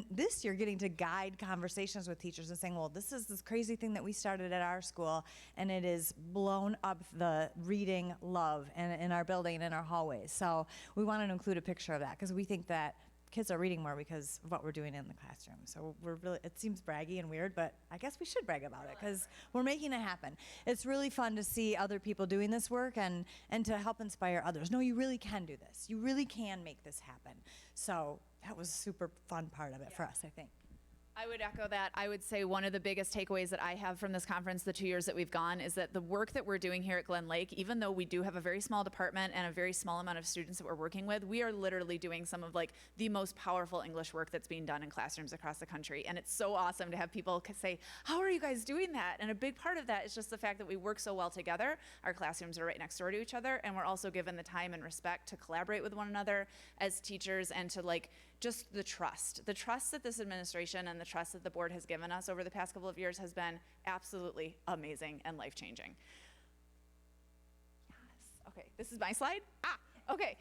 this year getting to guide conversations with teachers and saying, well, this is this crazy thing that we started at our school, and it is blown up the reading love in our building and in our hallways. So we wanted to include a picture of that because we think that kids are reading more because of what we're doing in the classroom. So it seems braggy and weird, but I guess we should brag about it because we're making it happen. It's really fun to see other people doing this work and to help inspire others. No, you really can do this. You really can make this happen. So that was a super fun part of it for us, I think. I would echo that. I would say one of the biggest takeaways that I have from this conference, the 2 years that we've gone, is that the work that we're doing here at Glen Lake, even though we do have a very small department and a very small amount of students that we're working with, we are literally doing some of the most powerful English work that's being done in classrooms across the country. And it's so awesome to have people say, how are you guys doing that? And a big part of that is just the fact that we work so well together. Our classrooms are right next door to each other, and we're also given the time and respect to collaborate with one another as teachers, and to just the trust that this administration and the trust that the board has given us over the past couple of years has been absolutely amazing and life-changing. Yes. Okay, this is my slide. Okay.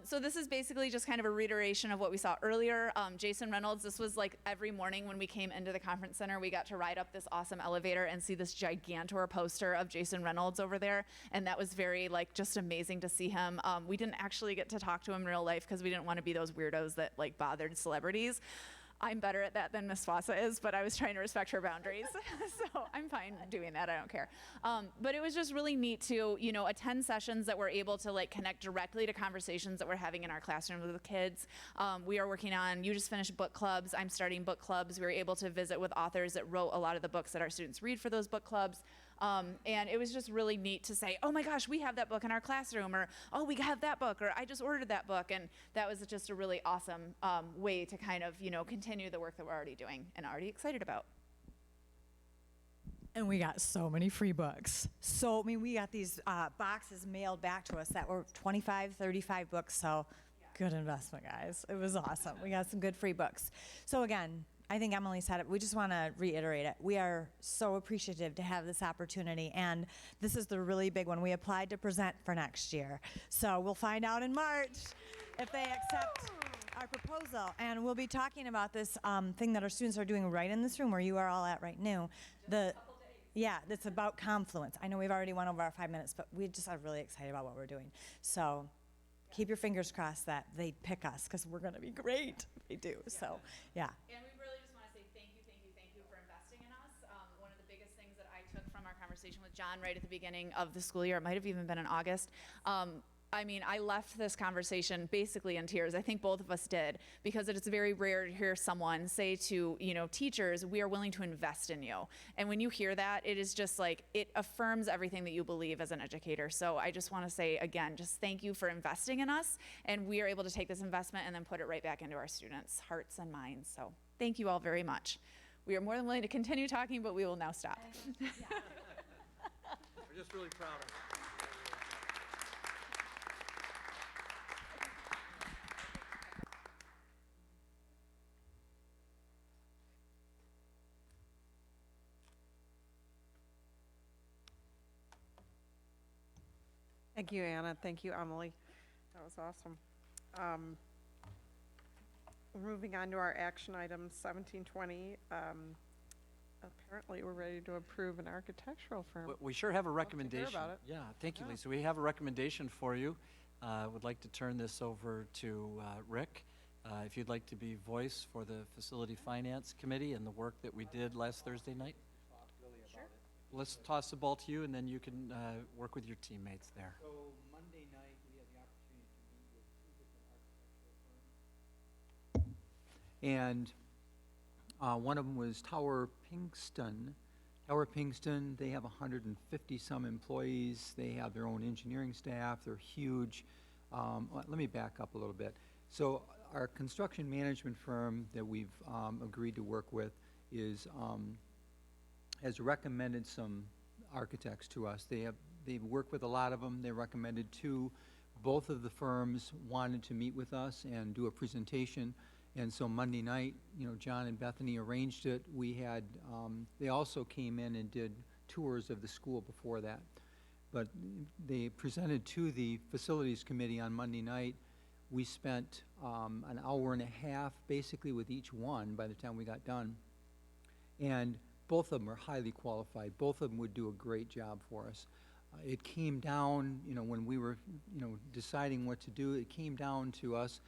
So this is basically just kind of a reiteration of what we saw earlier. Jason Reynolds, this was like every morning when we came into the conference center, we got to ride up this awesome elevator and see this gigantor poster of Jason Reynolds over there. And that was very like just amazing to see him. We didn't actually get to talk to him in real life because we didn't want to be those weirdos that like bothered celebrities. I'm better at that than Miss Swassa is, but I was trying to respect her boundaries. So I'm fine doing that, I don't care. But it was just really neat to, you know, attend sessions that were able to like connect directly to conversations that we're having in our classrooms with the kids. We are working on, you just finished book clubs, I'm starting book clubs. We were able to visit with authors that wrote a lot of the books that our students read for those book clubs. And it was just really neat to say, oh my gosh, we have that book in our classroom, or oh, we have that book, or I just ordered that book. And that was just a really awesome way to kind of, you know, continue the work that we're already doing and already excited about. And we got so many free books. So, I mean, we got these boxes mailed back to us that were 25, 35 books. So good investment, guys. It was awesome. We got some good free books. So again, I think Emily said it. We just want to reiterate it. We are so appreciative to have this opportunity, and this is the really big one. We applied to present for next year. So we'll find out in March if they accept our proposal. And we'll be talking about this thing that our students are doing right in this room where you are all at right now. Yeah, it's about Confluence. I know we've already went over our 5 minutes, but we just are really excited about what we're doing. So keep your fingers crossed that they pick us, because we're going to be great. They do. So, yeah. And we really just want to say thank you for investing in us. One of the biggest things that I took from our conversation with John right at the beginning of the school year, it might have even been in August, I mean, I left this conversation basically in tears. I think both of us did, because it's very rare to hear someone say to, you know, teachers, we are willing to invest in you. And when you hear that, it is just like, it affirms everything that you believe as an educator. So I just want to say again, just thank you for investing in us. And we are able to take this investment and then put it right back into our students' hearts and minds. So thank you all very much. We are more than willing to continue talking, but we will now stop. We're just really proud of you. Thank you, Anna. Thank you, Emily. That was awesome. We're moving on to our action items, 1720. Apparently, we're ready to approve an architectural firm. We sure have a recommendation. about it. Yeah, thank you, Yeah. Lisa. We have a recommendation for you. Would like to turn this over to Rick. If you'd like to be voice for the Facility Finance Committee and the work that we did last Thursday night. Let's toss the ball to you, and then you can work with your teammates there. So Monday night, we had the opportunity to meet with 2 different architectural firms. And one of them was Tower Pinkston. Tower Pinkston, they have 150-some employees. They have their own engineering staff. They're huge. Let me back up a little bit. So our construction management firm that we've agreed to work with has recommended some architects to us. They've worked with a lot of them. They recommended 2. Both of the firms wanted to meet with us and do a presentation. And so Monday night, you know, John and Bethany arranged it. We had, they also came in and did tours of the school before that. But they presented to the Facilities Committee on Monday night. We spent an hour and a half basically with each one by the time we got done. And both of them are highly qualified. Both of them would do a great job for us. It came down, you know, when we were, you know, deciding what to do, it came down to us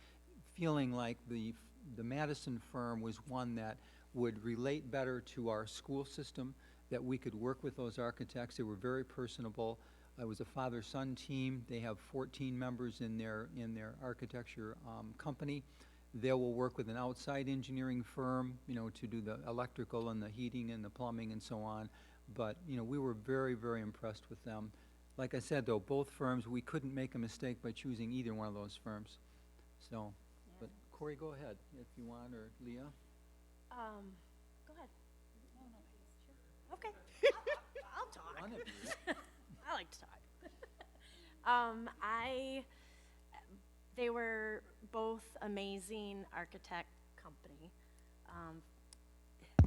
feeling like the Madison firm was one that would relate better to our school system, that we could work with those architects. They were very personable. It was a father-son team. They have 14 members in their architecture company. They will work with an outside engineering firm, you know, to do the electrical and the heating and the plumbing and so on. But, you know, we were very, very impressed with them. Like I said, though, both firms, we couldn't make a mistake by choosing either one of those firms. So, but Corey, go ahead if you want, or Leah. Go ahead. No, sure. Okay. I'll talk. One of you. I like to talk. They were both amazing architect company.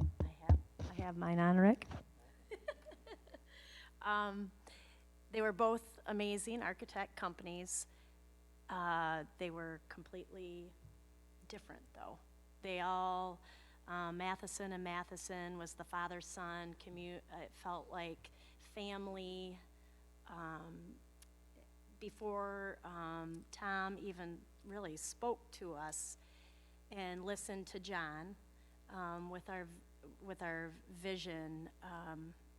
I have mine on, Rick. They were both amazing architect companies, They were completely different, though. They all, Matheson and Matheson was the father-son it felt like family. Before Tom even really spoke to us and listened to John with our vision,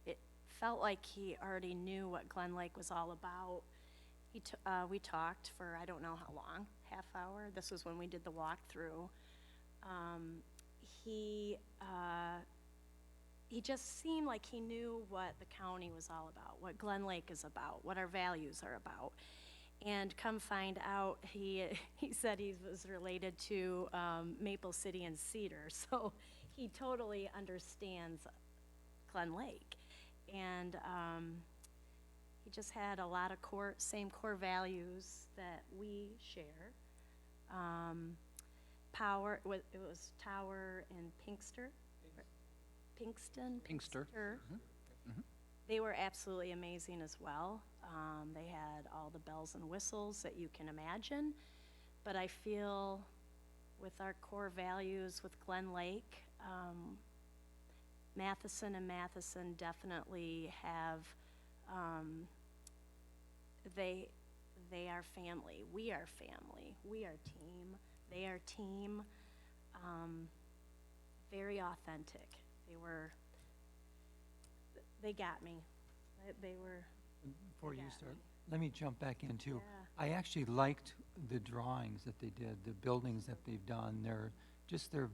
it felt like he already knew what Glen Lake was all about. We talked for I don't know how long, half hour. This was when we did the walkthrough. He just seemed like he knew what the county was all about, what Glen Lake is about, what our values are about. And come find out, he said he was related to Maple City and Cedar, so he totally understands Glen Lake. And he just had a lot of same core values that we share. It was Tower and Pinkston. They were absolutely amazing as well. They had all the bells and whistles that you can imagine. But I feel with our core values with Glen Lake, Matheson and Matheson definitely have, they are family. We are family. We are team. They are team. Very authentic. They got me. They were. Before you got start, me. let me jump back in too. Yeah. I actually liked the drawings that they did, the buildings that they've done, their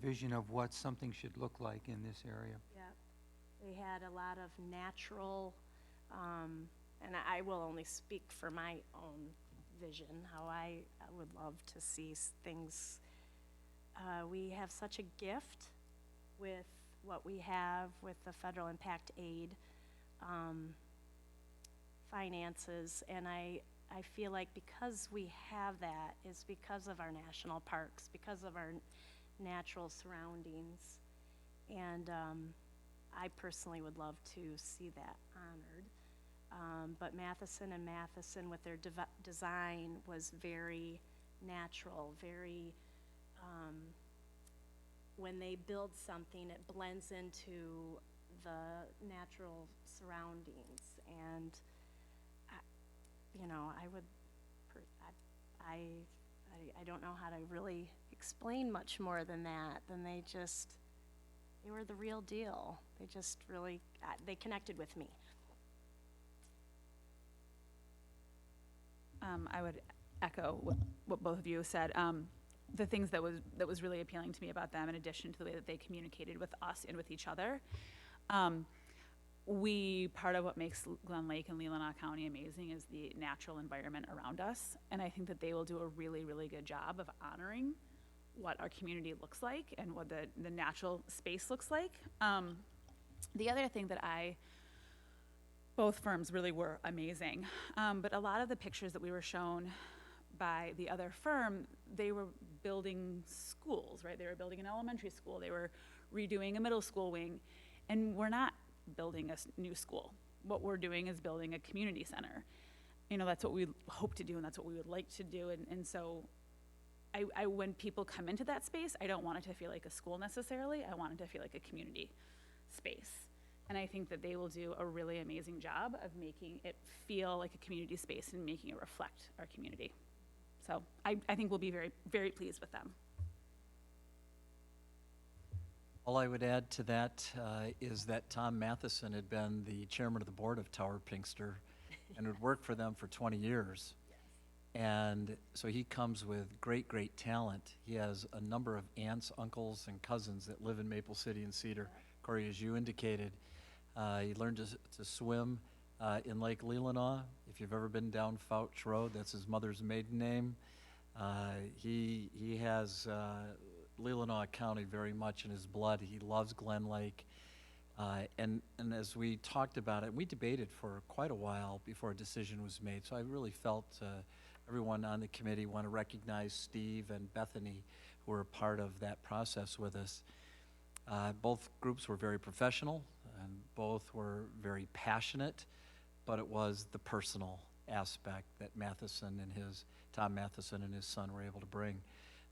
vision of what something should look like in this area. Yeah, they had a lot of natural, and I will only speak for my own vision, how I would love to see things. We have such a gift with what we have with the federal impact aid finances, and I feel like because we have that is because of our national parks, because of our natural surroundings, and I personally would love to see that honored. But Matheson and Matheson with their design was very natural, very, when they build something, it blends into the natural surroundings. And, I don't know how to really explain much more than that. Then they were the real deal. They just really, they connected with me. I would echo what both of you said. The things that was really appealing to me about them, in addition to the way that they communicated with us and with each other, part of what makes Glen Lake and Leelanau County amazing is the natural environment around us, and I think that they will do a really, really good job of honoring what our community looks like and what the natural space looks like. The other thing that both firms really were amazing, but a lot of the pictures that we were shown by the other firm, they were building schools, right? They were building an elementary school, they were redoing a middle school wing, and we're not building a new school. What we're doing is building a community center. That's what we hope to do, and that's what we would like to do, and so when people come into that space, I don't want it to feel like a school necessarily. I want it to feel like a community space. And I think that they will do a really amazing job of making it feel like a community space and making it reflect our community. So I think we'll be very, very pleased with them. All I would add to that is that Tom Matheson had been the chairman of the board of Tower Pinkster and had worked for them for 20 years. And so he comes with great, great talent. He has a number of aunts, uncles, and cousins that live in Maple City and Cedar. Corey, as you indicated, he learned to swim in Lake Leelanau. If you've ever been down Fouch Road, that's his mother's maiden name. He has Leelanau County very much in his blood. He loves Glen Lake. And as we talked about it, we debated for quite a while before a decision was made. So I really felt everyone on the committee want to recognize Steve and Bethany, who were a part of that process with us. Both groups were very professional, and both were very passionate, but it was the personal aspect that Matheson and Tom Matheson and his son were able to bring.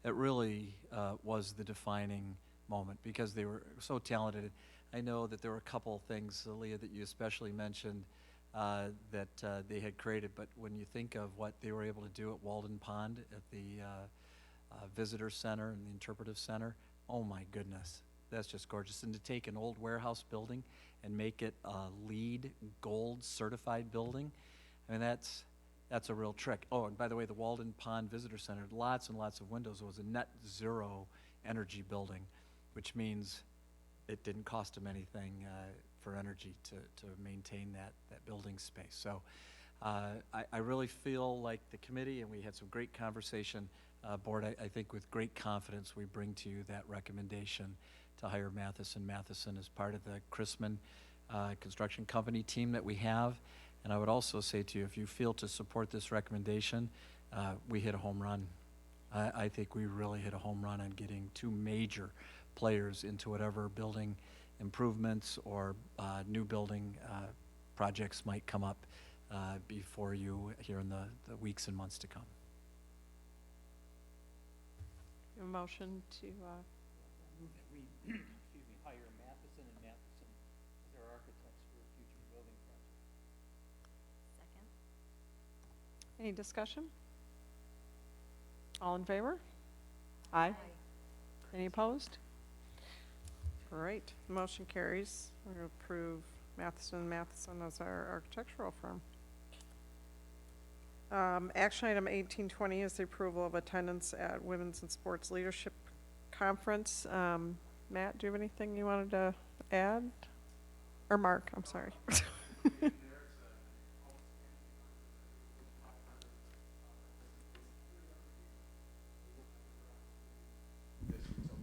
That really was the defining moment because they were so talented. I know that there were a couple things, Leah, that you especially mentioned that they had created, but when you think of what they were able to do at Walden Pond, at the Visitor Center and the Interpretive Center, oh my goodness, that's just gorgeous. And to take an old warehouse building and make it a LEED Gold certified building, I mean, that's a real trick. Oh, and by the way, the Walden Pond Visitor Center, lots and lots of windows. It was a net zero energy building, which means it didn't cost them anything for energy to maintain that building space. So I really feel like the committee, and we had some great conversation, board, I think with great confidence we bring to you that recommendation to hire Matheson. Matheson is part of the Chrisman construction company team that we have. And I would also say to you, if you feel to support this recommendation, we hit a home run. I think we really hit a home run on getting two major players into whatever building improvements or new building projects might come up before you here in the weeks and months to come. A motion to Move that we, excuse me, hire Matheson and Matheson as our architects for a future building project. Second. any discussion? All in favor? Aye. Any opposed? Great, motion carries. We're going to approve Matheson as our architectural firm. Action item 1820 is the approval of attendance at Women's and Sports Leadership Conference. Matt, do you have anything you wanted to add? Or Mark, I'm sorry. Until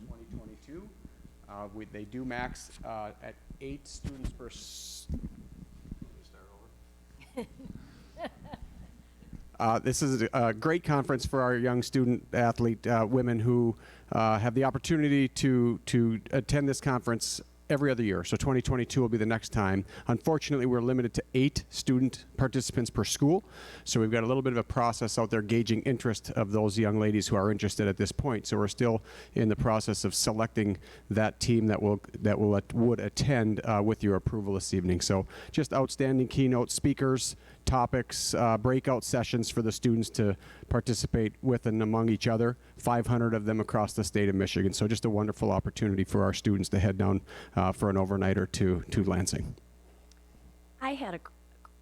2022. They do max at 8 students per. This is a great conference for our young student athlete women who have the opportunity to attend this conference every other year. So 2022 will be the next time. Unfortunately, we're limited to 8 student participants per school. So we've got a little bit of a process out there gauging interest of those young ladies who are interested at this point. So we're still in the process of selecting that team that would attend with your approval this evening. So just outstanding keynote speakers, topics, breakout sessions for the students to participate with and among each other, 500 of them across the state of Michigan. So just a wonderful opportunity for our students to head down for an overnighter to Lansing. I had a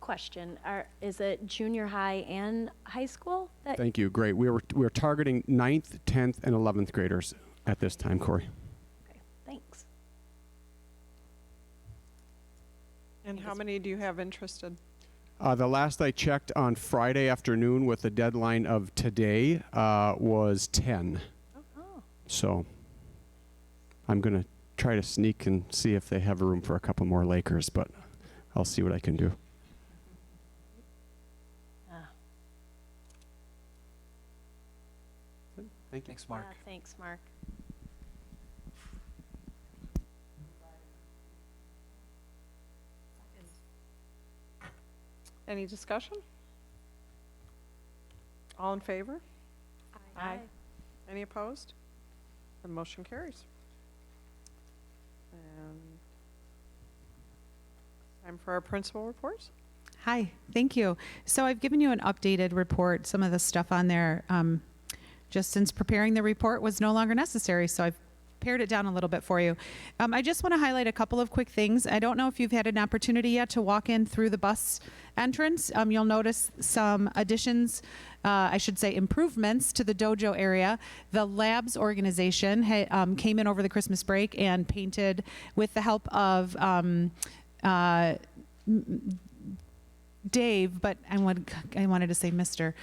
question. Is it junior high and high school? Thank you, great. We're targeting 9th, 10th, and 11th graders at this time, Corey. Okay, thanks. And how many do you have interested? The last I checked on Friday afternoon with the deadline of today was 10. Oh. So I'm going to try to sneak and see if they have room for a couple more Lakers, but I'll see what I can do. Thank you. Thanks, Mark. Yeah, thanks, Mark. Any discussion? All in favor? Aye. Any opposed? The motion carries. And time for our principal reports. Hi, thank you. So I've given you an updated report. Some of the stuff on there, just since preparing the report was no longer necessary, so I've pared it down a little bit for you. I just want to highlight a couple of quick things. I don't know if you've had an opportunity yet to walk in through the bus entrance. You'll notice some additions, I should say improvements to the Dojo area. The Labs organization came in over the Christmas break and painted with the help of Dave, but I wanted to say Mr.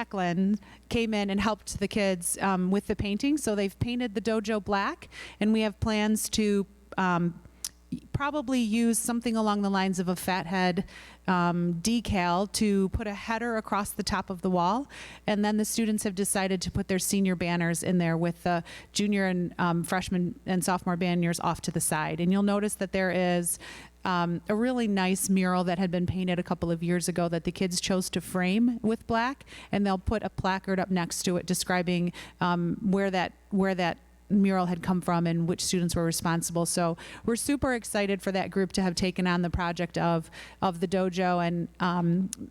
Glen came in and helped the kids with the painting. So they've painted the Dojo black, and we have plans to probably use something along the lines of a fathead decal to put a header across the top of the wall. And then the students have decided to put their senior banners in there with the junior and freshman and sophomore banners off to the side. And you'll notice that there is a really nice mural that had been painted a couple of years ago that the kids chose to frame with black, and they'll put a placard up next to it describing where that mural had come from and which students were responsible. So we're super excited for that group to have taken on the project of the dojo, and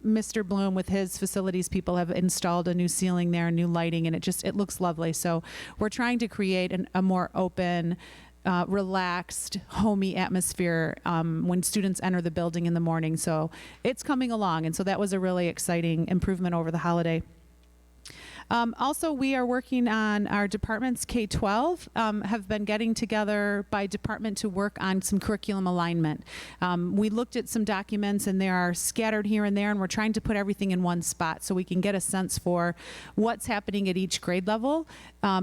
Mr. Bloom with his facilities people have installed a new ceiling there, new lighting, and it looks lovely. So we're trying to create a more open, relaxed, homey atmosphere when students enter the building in the morning. So it's coming along, and so that was a really exciting improvement over the holiday. Also, we are working on our departments. K-12 have been getting together by department to work on some curriculum alignment. We looked at some documents, and they are scattered here and there, and we're trying to put everything in one spot so we can get a sense for what's happening at each grade level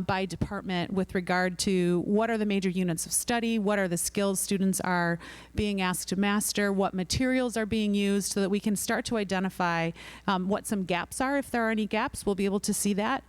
by department with regard to what are the major units of study, what are the skills students are being asked to master, what materials are being used, so that we can start to identify what some gaps are. If there are any gaps, we'll be able to see that.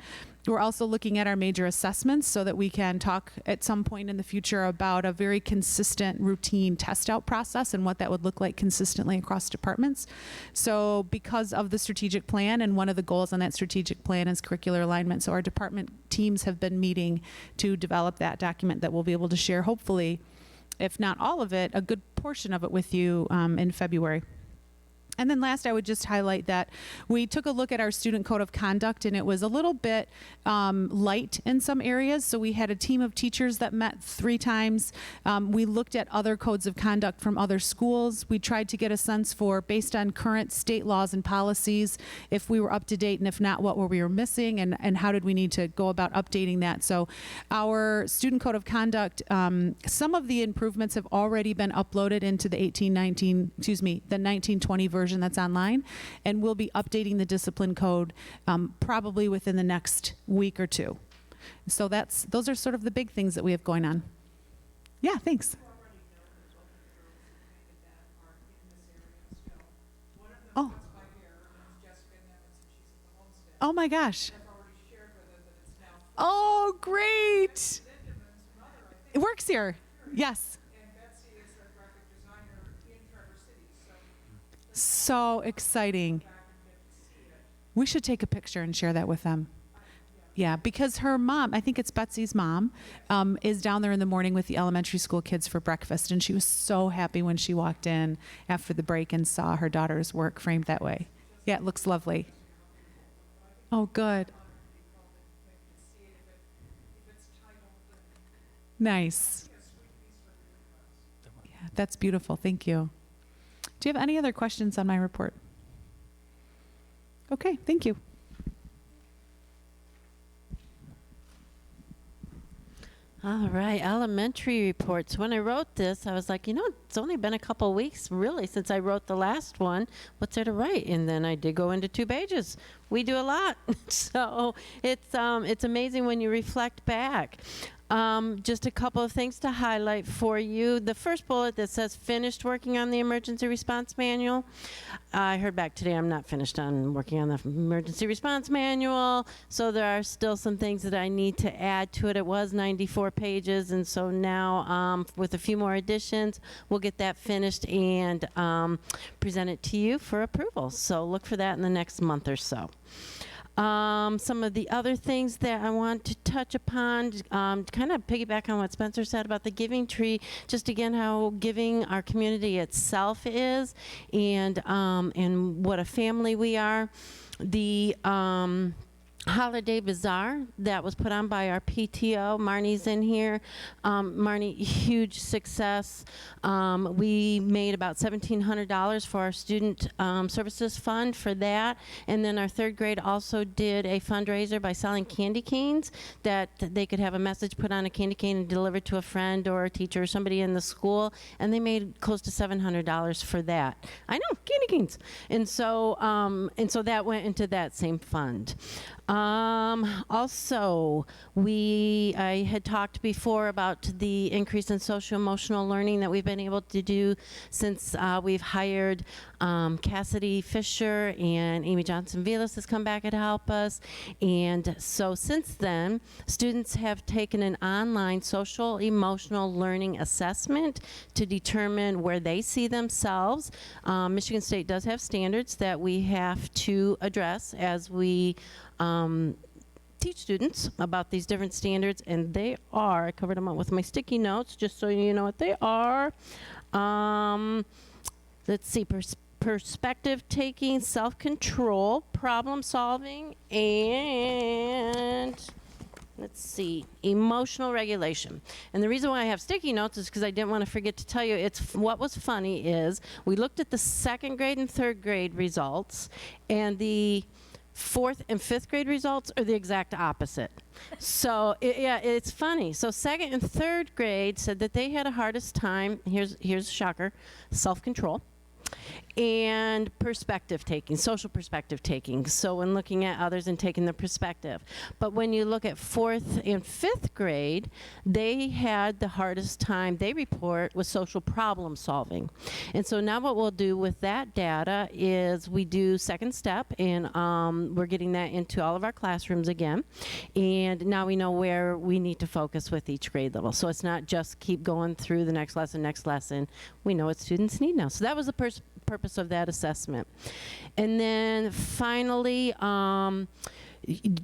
We're also looking at our major assessments so that we can talk at some point in the future about a very consistent routine test out process and what that would look like consistently across departments. So because of the strategic plan, and one of the goals on that strategic plan is curricular alignment, so our department teams have been meeting to develop that document that we'll be able to share, hopefully, if not all of it, a good portion of it with you in February. And then last, I would just highlight that we took a look at our student code of conduct, and it was a little bit light in some areas. So we had a team of teachers that met 3 times. We looked at other codes of conduct from other schools. We tried to get a sense for, based on current state laws and policies, if we were up to date, and if not, what were we missing, and how did we need to go about updating that. So our student code of conduct, some of the improvements have already been uploaded into the 1920 version that's online, and we'll be updating the discipline code probably within the next week or 2. So those are sort of the big things that we have going on. Yeah, thanks. Oh. Oh my gosh. Oh, great. It works here. Yes. So exciting. We should take a picture and share that with them. Yeah, because her mom, I think it's Betsy's mom, is down there in the morning with the elementary school kids for breakfast, and she was so happy when she walked in after the break and saw her daughter's work framed that way. Yeah, it looks lovely. Oh, good. Nice. Yeah, that's beautiful. Thank you. Do you have any other questions on my report? Okay, thank you. All right, elementary reports. When I wrote this, I was like, it's only been a couple weeks, really, since I wrote the last one. What's there to write? And then I did go into 2 pages. We do a lot. So it's amazing when you reflect back. Just a couple of things to highlight for you. The first bullet that says finished working on the emergency response manual. I heard back today I'm not finished on working on the emergency response manual, so there are still some things that I need to add to it. It was 94 pages, and so now with a few more additions, we'll get that finished and present it to you for approval. So look for that in the next month or so. Some of the other things that I want to touch upon, kind of piggyback on what Spencer said about the giving tree, just again how giving our community itself is, and what a family we are. The holiday bazaar that was put on by our PTO. Marnie's in here. Marnie, huge success. We made about $1,700 for our student services fund for that. And then our 3rd grade also did a fundraiser by selling candy canes that they could have a message put on a candy cane and deliver to a friend or a teacher or somebody in the school. And they made close to $700 for that. I know, candy canes. And so that went into that same fund. Also, I had talked before about the increase in social emotional learning that we've been able to do since we've hired Cassidy Fisher, and Amy Johnson-Velas has come back to help us. And so since then, students have taken an online social emotional learning assessment to determine where they see themselves. Michigan State does have standards that we have to address as we teach students about these different standards, and they are, I covered them up with my sticky notes just so you know what they are. Let's see, perspective taking, self-control, problem solving, and let's see, emotional regulation. And the reason why I have sticky notes is because I didn't want to forget to tell you, what was funny is we looked at the 2nd grade and 3rd grade results, and the 4th and 5th grade results are the exact opposite. So it's funny. So 2nd and 3rd grade said that they had a hardest time, here's a shocker, self-control, and perspective taking, social perspective taking. So when looking at others and taking the perspective. But when you look at 4th and 5th grade, they had the hardest time, they report, with social problem solving. And so now what we'll do with that data is we do 2nd step, and we're getting that into all of our classrooms again. And now we know where we need to focus with each grade level. So it's not just keep going through the next lesson. We know what students need now. So that was the purpose of that assessment. And then finally,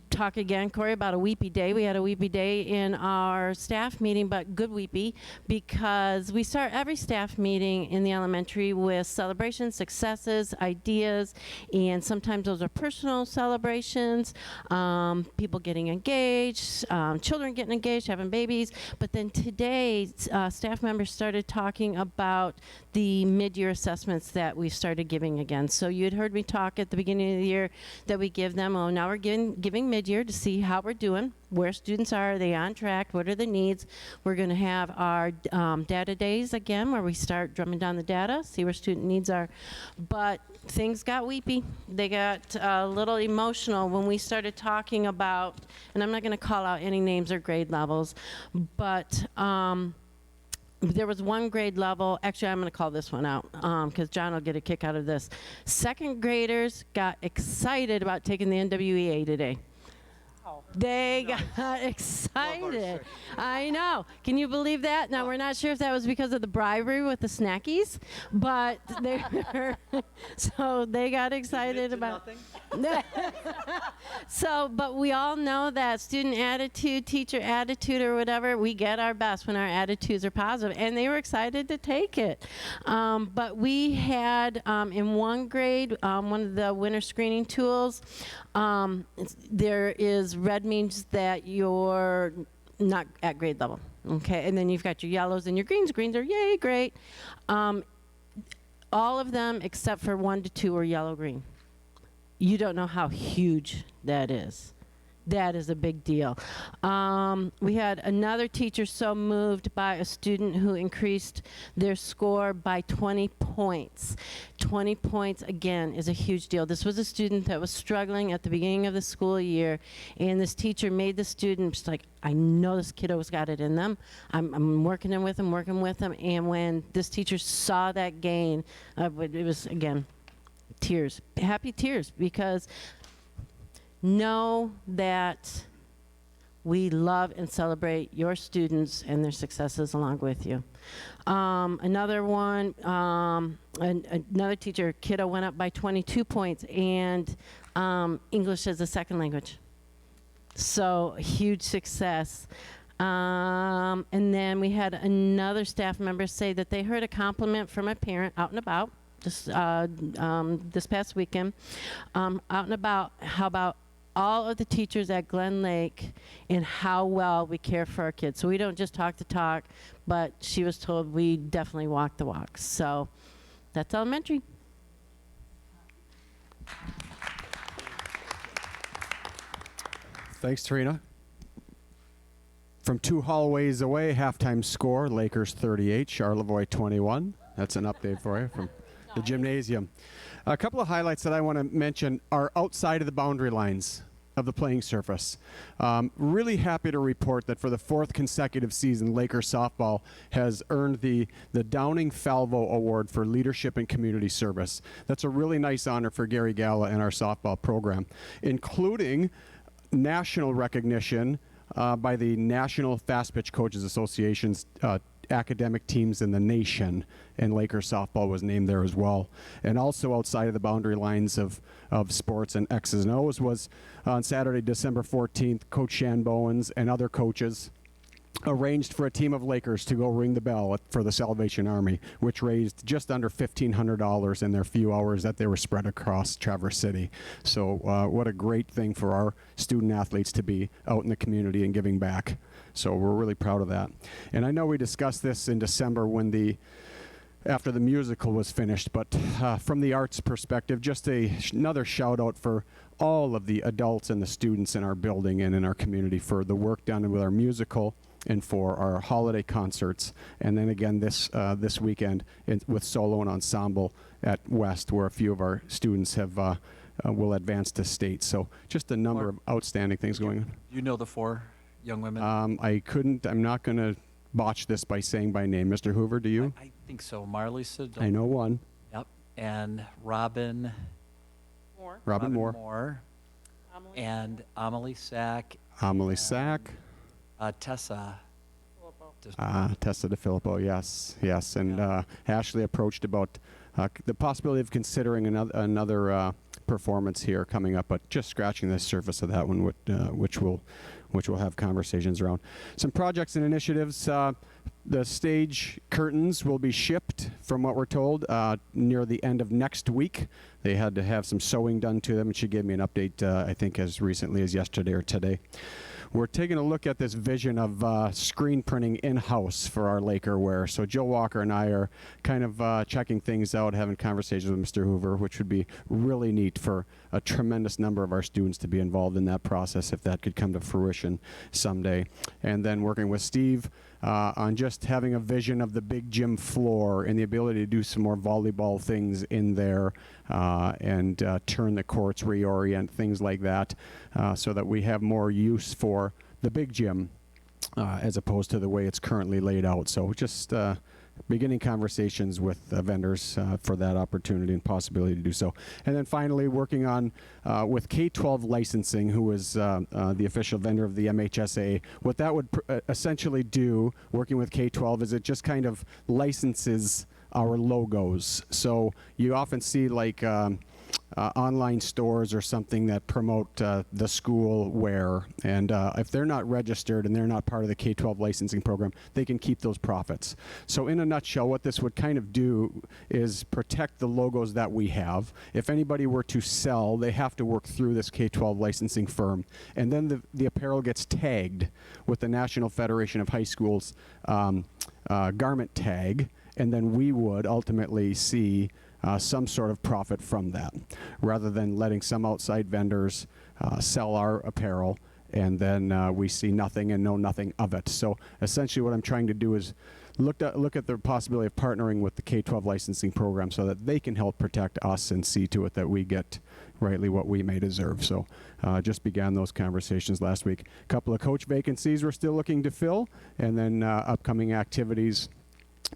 talk again, Corey, about a weepy day. We had a weepy day in our staff meeting, but good weepy, because we start every staff meeting in the elementary with celebrations, successes, ideas, and sometimes those are personal celebrations, people getting engaged, children getting engaged, having babies. But then today, staff members started talking about the mid-year assessments that we've started giving again. So you had heard me talk at the beginning of the year that we give them. Well, now we're giving mid-year to see how we're doing, where students are they on track, what are the needs. We're going to have our data days again, where we start drumming down the data, see where student needs are. But things got weepy. They got a little emotional when we started talking about, and I'm not going to call out any names or grade levels, but there was one grade level, actually I'm going to call this one out because John will get a kick out of this. 2nd graders got excited about taking the NWEA today. They got excited. I know. Can you believe that? Now, we're not sure if that was because of the bribery with the snackies, but they were, so they got excited about. So, but we all know that student attitude, teacher attitude, or whatever, we get our best when our attitudes are positive, and they were excited to take it. But we had, in 1 grade, one of the winter screening tools, there is red means that you're not at grade level, okay? And then you've got your yellows and your greens. Greens are, yay, great. All of them except for 1 to 2 are yellow-green. You don't know how huge that is. That is a big deal. We had another teacher so moved by a student who increased their score by 20 points. 20 points, again, is a huge deal. This was a student that was struggling at the beginning of the school year, and this teacher made the student just like, I know this kiddo's got it in them. I'm working with them, and when this teacher saw that gain, it was, again, tears, happy tears, because know that we love and celebrate your students and their successes along with you. Another one, another teacher, kiddo went up by 22 points, and English as a 2nd language. So huge success. And then we had another staff member say that they heard a compliment from a parent out and about this past weekend, out and about, how about all of the teachers at Glen Lake and how well we care for our kids. So we don't just talk the talk, but she was told we definitely walk the walk. So that's elementary. Thanks, Tarina. From 2 hallways away, halftime score, Lakers 38, Charlevoix 21. That's an update for you from the gymnasium. A couple of highlights that I want to mention are outside of the boundary lines. of the playing surface. Really happy to report that for the 4th consecutive season, Laker softball has earned the Downing-Falvo Award for Leadership and Community Service. That's a really nice honor for Gary Galla and our softball program, including national recognition by the National Fast Pitch Coaches Association's academic teams in the nation, and Lakers softball was named there as well. And also outside of the boundary lines of sports and X's and O's was on Saturday, December 14th, Coach Shan Bowens and other coaches arranged for a team of Lakers to go ring the bell for the Salvation Army, which raised just under $1,500 in their few hours that they were spread across Traverse City. So what a great thing for our student athletes to be out in the community and giving back. So we're really proud of that. And I know we discussed this in December when after the musical was finished, but from the arts perspective, just another shout out for all of the adults and the students in our building and in our community for the work done with our musical and for our holiday concerts. And then again this weekend with solo and ensemble at West, where a few of our students will advance to state. So just a number of outstanding things going on. You know the 4 young women? I'm not going to botch this by saying by name. Mr. Hoover, do you? I think so. Marley Siddle. I know one. Yep. And Robin Moore. And Amelie Sack. Tessa. Tessa DeFilippo, yes. And Ashley approached about the possibility of considering another performance here coming up, but just scratching the surface of that one, which we'll have conversations around. Some projects and initiatives. The stage curtains will be shipped, from what we're told, near the end of next week. They had to have some sewing done to them, and she gave me an update, I think, as recently as yesterday or today. We're taking a look at this vision of screen printing in-house for our Laker wear. So Jill Walker and I are kind of checking things out, having conversations with Mr. Hoover, which would be really neat for a tremendous number of our students to be involved in that process if that could come to fruition someday. And then working with Steve on just having a vision of the big gym floor and the ability to do some more volleyball things in there and turn the courts, reorient, things like that, so that we have more use for the big gym as opposed to the way it's currently laid out. So just beginning conversations with vendors for that opportunity and possibility to do so. And then finally working on with K-12 licensing, who is the official vendor of the MHSA. What that would essentially do, working with K-12, is it just kind of licenses our logos. So you often see like online stores or something that promote the school wear, and if they're not registered and they're not part of the K-12 licensing program, they can keep those profits. So in a nutshell, what this would kind of do is protect the logos that we have. If anybody were to sell, they have to work through this K-12 licensing firm, and then the apparel gets tagged with the National Federation of High Schools garment tag, and then we would ultimately see some sort of profit from that, rather than letting some outside vendors sell our apparel and then we see nothing and know nothing of it. So essentially what I'm trying to do is look at the possibility of partnering with the K-12 licensing program so that they can help protect us and see to it that we get rightly what we may deserve. So just began those conversations last week. A couple of coach vacancies we're still looking to fill, and then upcoming activities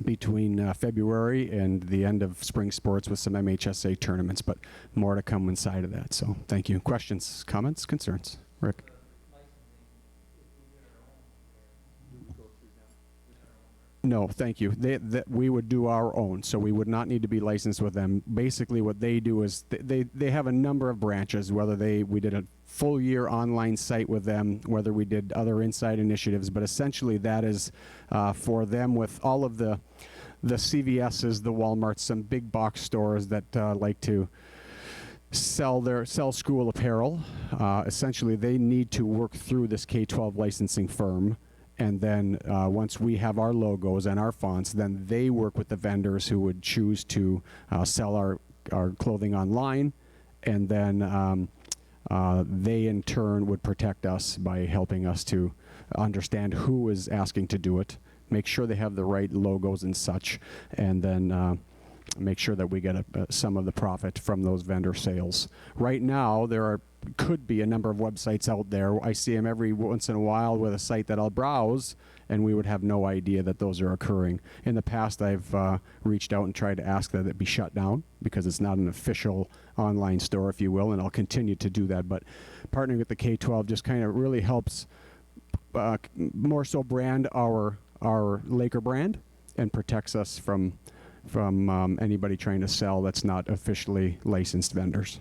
between February and the end of spring sports with some MHSA tournaments, but more to come inside of that. So thank you. Questions, comments, concerns? Rick? No, thank you. We would do our own, so we would not need to be licensed with them. Basically what they do is they have a number of branches, whether we did a full year online site with them, whether we did other inside initiatives, but essentially that is for them with all of the CVS's, the Walmarts, some big box stores that like to sell school apparel. Essentially they need to work through this K-12 licensing firm. And then once we have our logos and our fonts, then they work with the vendors who would choose to sell our clothing online. And then they in turn would protect us by helping us to understand who is asking to do it, make sure they have the right logos and such, and then make sure that we get some of the profit from those vendor sales. Right now, could be a number of websites out there. I see them every once in a while with a site that I'll browse, and we would have no idea that those are occurring. In the past, I've reached out and tried to ask that it be shut down because it's not an official online store, if you will, and I'll continue to do that. But partnering with the K-12 just kind of really helps more so brand our Laker brand and protects us from anybody trying to sell that's not officially licensed vendors.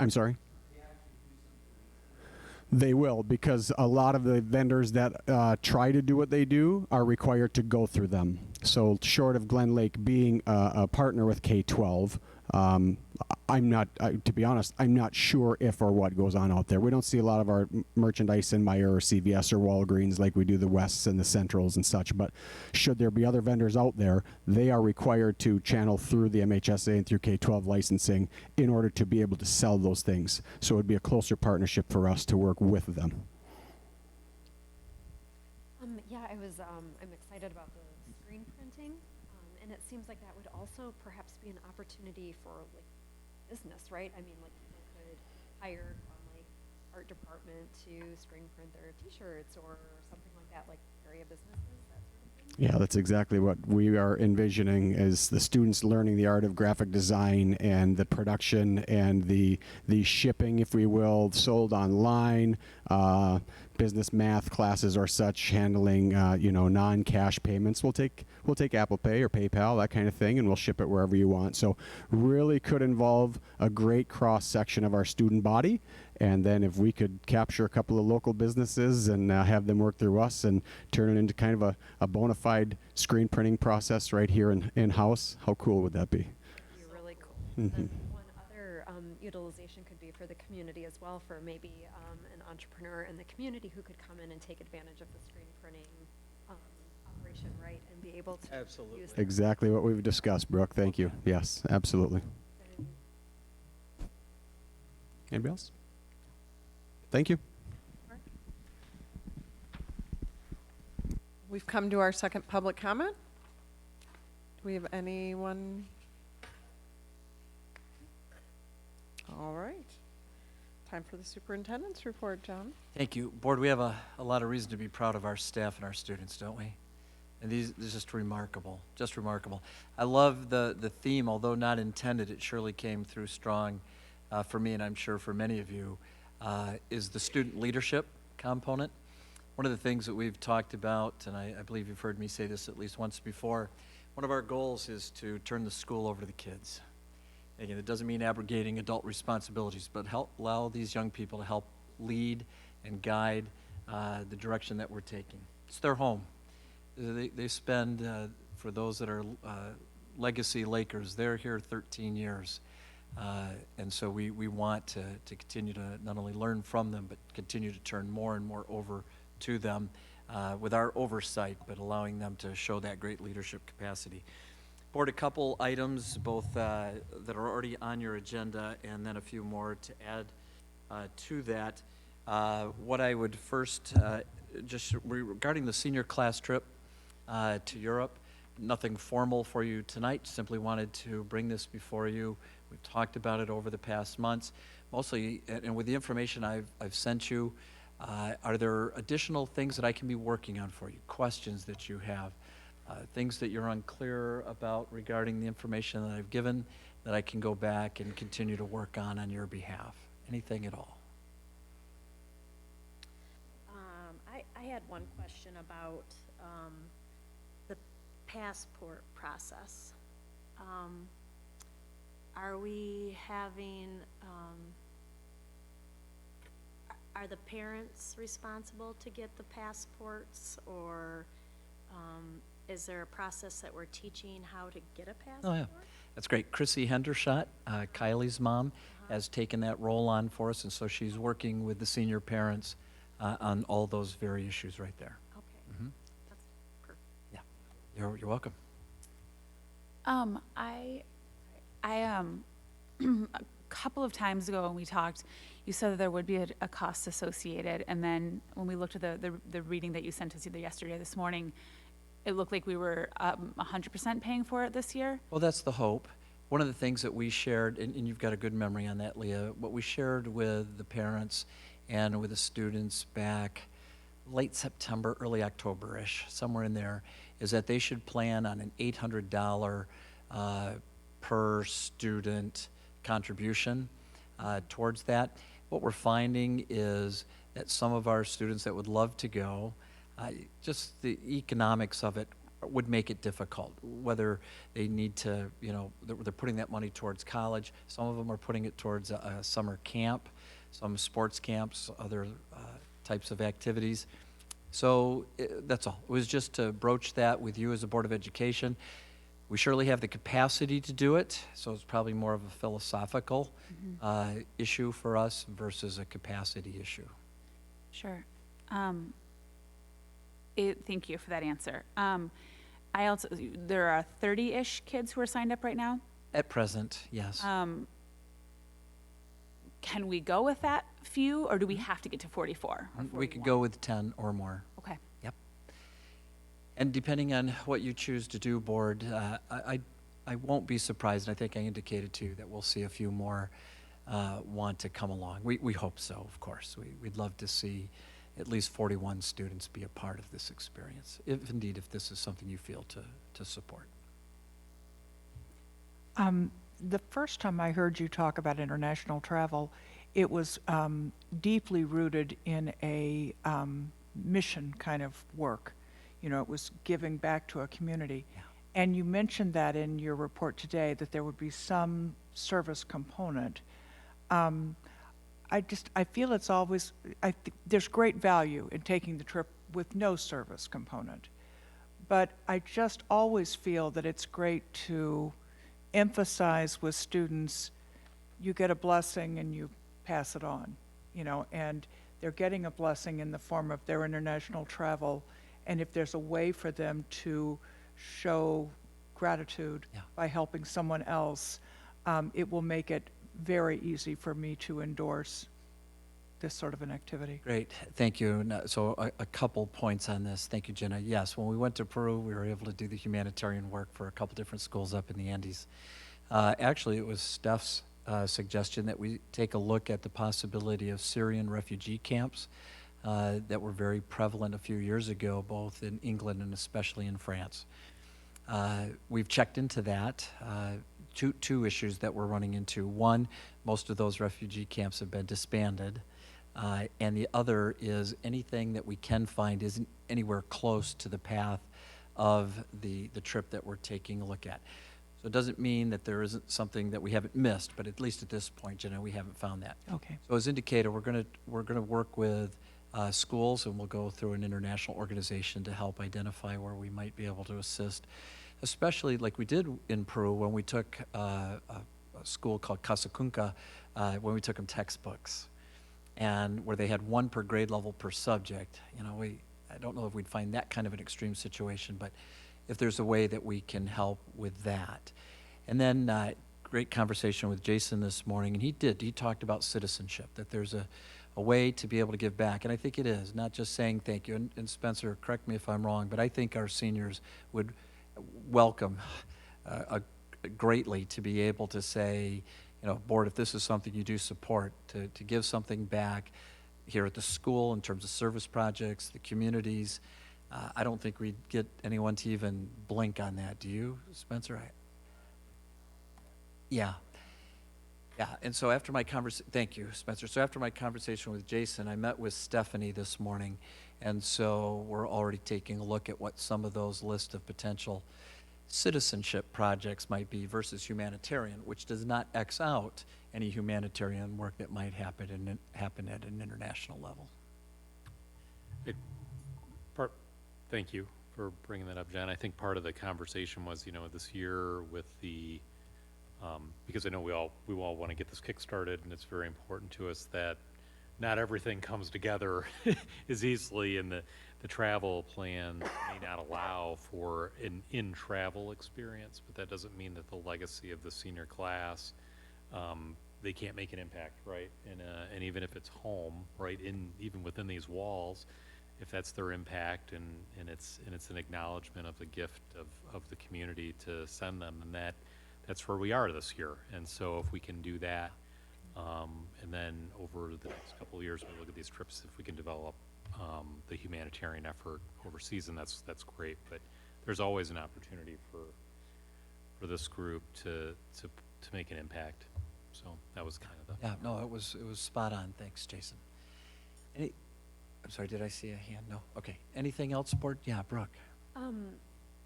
I'm sorry? They will, because a lot of the vendors that try to do what they do are required to go through them. So short of Glen Lake being a partner with K-12, I'm not, to be honest, I'm not sure if or what goes on out there. We don't see a lot of our merchandise in Meijer or CVS or Walgreens like we do the Wests and the Centrals and such, but should there be other vendors out there, they are required to channel through the MHSA and through K-12 licensing in order to be able to sell those things. So it would be a closer partnership for us to work with them. Yeah, I'm excited about the screen printing, and it seems like that would also perhaps be an opportunity for like business, right? I mean, like people could hire like art department to screen print their T-shirts or something like that, like area businesses, that sort of thing. Yeah, that's exactly what we are envisioning, is the students learning the art of graphic design and the production and the shipping, if we will, sold online, business math classes or such, handling non-cash payments. We'll take Apple Pay or PayPal, that kind of thing, and we'll ship it wherever you want. So really could involve a great cross section of our student body. And then if we could capture a couple of local businesses and have them work through us and turn it into kind of a bona fide screen printing process right here in-house, how cool would that be? That'd be really cool. Mm-hmm. One other utilization could be for the community as well, for maybe an entrepreneur in the community who could come in and take advantage of the screen printing operation, right, and be able to Absolutely. use Exactly what we've discussed, Brooke. Thank you. Yes, absolutely. Anybody else? Thank you. We've come to our second public comment. Do we have anyone? All right. Time for the superintendent's report, John. Thank you. Board, we have a lot of reason to be proud of our staff and our students, don't we? And these is just remarkable, just remarkable. I love the theme, although not intended, it surely came through strong for me, and I'm sure for many of you, is the student leadership component. One of the things that we've talked about, and I believe you've heard me say this at least once before, one of our goals is to turn the school over to the kids. Again, it doesn't mean abrogating adult responsibilities, but allow these young people to help lead and guide the direction that we're taking. It's their home. They spend, for those that are legacy Lakers, they're here 13 years. And so we want to continue to not only learn from them, but continue to turn more and more over to them with our oversight, but allowing them to show that great leadership capacity. Board, a couple items, both that are already on your agenda, and then a few more to add to that. What I would first, just regarding the senior class trip to Europe, nothing formal for you tonight, simply wanted to bring this before you. We've talked about it over the past months. Mostly, and with the information I've sent you, are there additional things that I can be working on for you? Questions that you have? Things that you're unclear about regarding the information that I've given that I can go back and continue to work on your behalf? Anything at all? I had one question about the passport process. Are we having, are the parents responsible to get the passports, or is there a process that we're teaching how to get a passport? Oh, yeah. That's great. Chrissy Hendershot, Kylie's mom, has taken that role on for us, and so she's working with the senior parents on all those very issues right there. Okay. Mm-hmm. That's perfect. Yeah. You're welcome. A couple of times ago when we talked, you said that there would be a cost associated, and then when we looked at the reading that you sent us either yesterday or this morning, it looked like we were 100% paying for it this year. Well, that's the hope. One of the things that we shared, and you've got a good memory on that, Leah, what we shared with the parents and with the students back late September, early October-ish, somewhere in there, is that they should plan on an $800 per student contribution towards that. What we're finding is that some of our students that would love to go, just the economics of it would make it difficult, whether they need to, you know, they're putting that money towards college. Some of them are putting it towards a summer camp, some sports camps, other types of activities. So that's all. It was just to broach that with you as a Board of Education. We surely have the capacity to do it, so it's probably more of a philosophical issue for us versus a capacity issue. Sure. Thank you for that answer. I also, there are 30-ish kids who are signed up right now. At present, yes. Can we go with that few, or do we have to get to 44? Or We could 41? go with 10 or more. Okay. Yep. And depending on what you choose to do, Board, I won't be surprised, and I think I indicated to you that we'll see a few more want to come along. We hope so, of course. We'd love to see at least 41 students be a part of this experience, if this is something you feel to support. The first time I heard you talk about international travel, it was deeply rooted in a mission kind of work. You know, it was giving back to a community. Yeah. And you mentioned that in your report today, that there would be some service component. I feel it's always, there's great value in taking the trip with no service component. But I just always feel that it's great to emphasize with students, you get a blessing and you pass it on, you know, and they're getting a blessing in the form of their international travel. And if there's a way for them to show gratitude by helping someone else, it will make it very easy for me to endorse this sort of an activity. Great, thank you. So a couple points on this. Thank you, Jenna. Yes, when we went to Peru, we were able to do the humanitarian work for a couple different schools up in the Andes. Actually, it was Steph's suggestion that we take a look at the possibility of Syrian refugee camps that were very prevalent a few years ago, both in England and especially in France. We've checked into that. Two issues that we're running into. One, most of those refugee camps have been disbanded. And the other is anything that we can find isn't anywhere close to the path of the trip that we're taking a look at. So it doesn't mean that there isn't something that we haven't missed, but at least at this point, Jenna, we haven't found that. Okay. So as indicated, we're gonna work with schools, and we'll go through an international organization to help identify where we might be able to assist, especially like we did in Peru when we took a school called Casacunca, when we took them textbooks, and where they had one per grade level per subject. You know, I don't know if we'd find that kind of an extreme situation, but if there's a way that we can help with that. And then great conversation with Jason this morning, and he talked about citizenship, that there's a way to be able to give back, and I think it is, not just saying thank you. And Spencer, correct me if I'm wrong, but I think our seniors would welcome greatly to be able to say, you know, Board, if this is something you do support, to give something back here at the school in terms of service projects, the communities. I don't think we'd get anyone to even blink on that. Do you, Spencer? Yeah. Yeah, and so after my thank you, Spencer. So after my conversation with Jason, I met with Stephanie this morning, and so we're already taking a look at what some of those lists of potential citizenship projects might be versus humanitarian, which does not X out any humanitarian work that might happen at an international level. Thank you for bringing that up, Jen. I think part of the conversation was, you know, this year with the, because I know we all want to get this kick-started, and it's very important to us that not everything comes together as easily, and the travel plan may not allow for an in-travel experience, but that doesn't mean that the legacy of the senior class, they can't make an impact, right? And even if it's home, right, even within these walls, if that's their impact and it's an acknowledgement of the gift of the community to send them, then that's where we are this year. And so if we can do that, and then over the next couple of years, we look at these trips, if we can develop the humanitarian effort overseas, and that's great. But there's always an opportunity for this group to make an impact. So that was kind of the. Yeah, no, it was spot on. Thanks, Jason. I'm sorry, did I see a hand? No? Okay. Anything else, Board? Yeah, Brooke.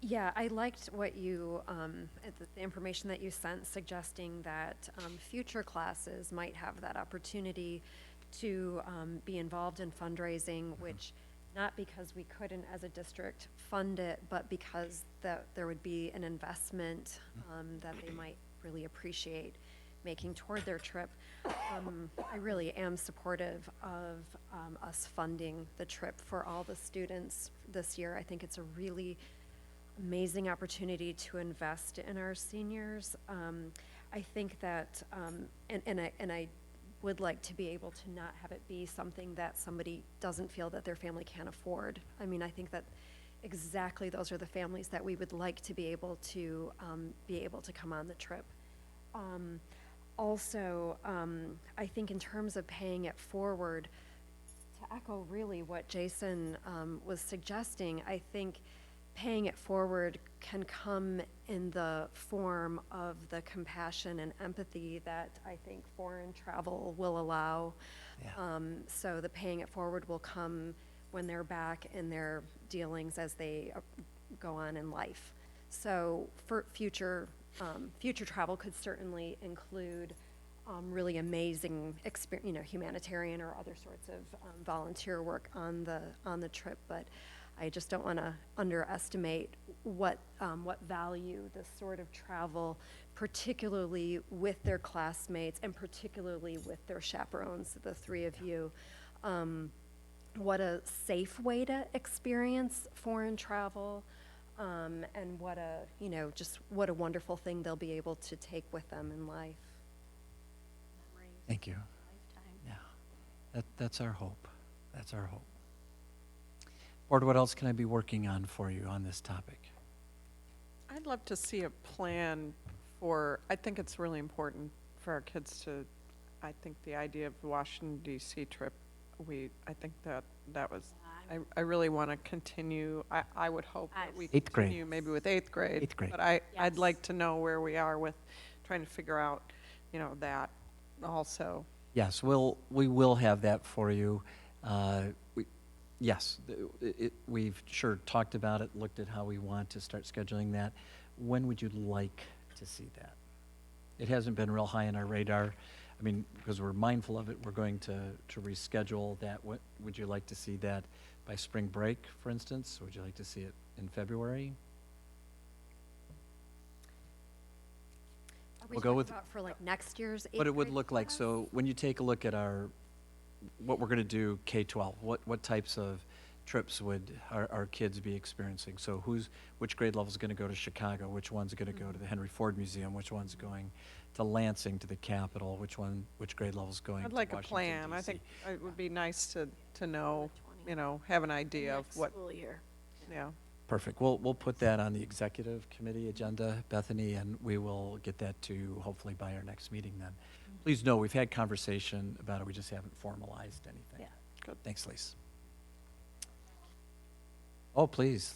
Yeah, I liked what you, the information that you sent suggesting that future classes might have that opportunity to be involved in fundraising, which not because we couldn't as a district fund it, but because there would be an investment that they might really appreciate making toward their trip. I really am supportive of us funding the trip for all the students this year. I think it's a really amazing opportunity to invest in our seniors. I think that, and I would like to be able to not have it be something that somebody doesn't feel that their family can't afford. I mean, I think that exactly those are the families that we would like to be able to come on the trip. Also, I think in terms of paying it forward, to echo really what Jason was suggesting, I think paying it forward can come in the form of the compassion and empathy that I think foreign travel will allow. Yeah. So the paying it forward will come when they're back in their dealings as they go on in life. So for future travel could certainly include really amazing humanitarian or other sorts of volunteer work on the trip, but I just don't want to underestimate what value this sort of travel, particularly with their classmates and particularly with their chaperones, the three of you, what a safe way to experience foreign travel, and what a wonderful thing they'll be able to take with them in life. Thank you. Yeah, that's our hope. That's our hope. Board, what else can I be working on for you on this topic? I'd love to see a plan for, I think it's really important for our kids to, I think the idea of the Washington DC trip, I think that was, I really want to continue. I would hope that we continue maybe with 8th grade. 8th grade. But I'd like to know where we are with trying to figure out, that also. Yes, we will have that for you. Yes, we've sure talked about it, looked at how we want to start scheduling that. When would you like to see that? It hasn't been real high on our radar. I mean, because we're mindful of it, we're going to reschedule that. What would you like to see that by spring break, for instance? Or would you like to see it in February? We'll go with for like next year's 8th what it would grade look like. class? So when you take a look at what we're going to do K-12, what types of trips would our kids be experiencing? So which grade level is going to go to Chicago? Which one's going to go to the Henry Ford Museum? Which one's going to Lansing, to the Capitol? Which grade level is going I'd to like Washington, a plan. DC? I think it would be nice to know, have an idea of what. School year. Yeah. Perfect. We'll put that on the executive committee agenda, Bethany, and we will get that to you hopefully by our next meeting then. Please know we've had conversation about it. We just haven't formalized anything. Yeah. Good. Thanks, Lise. Oh, please.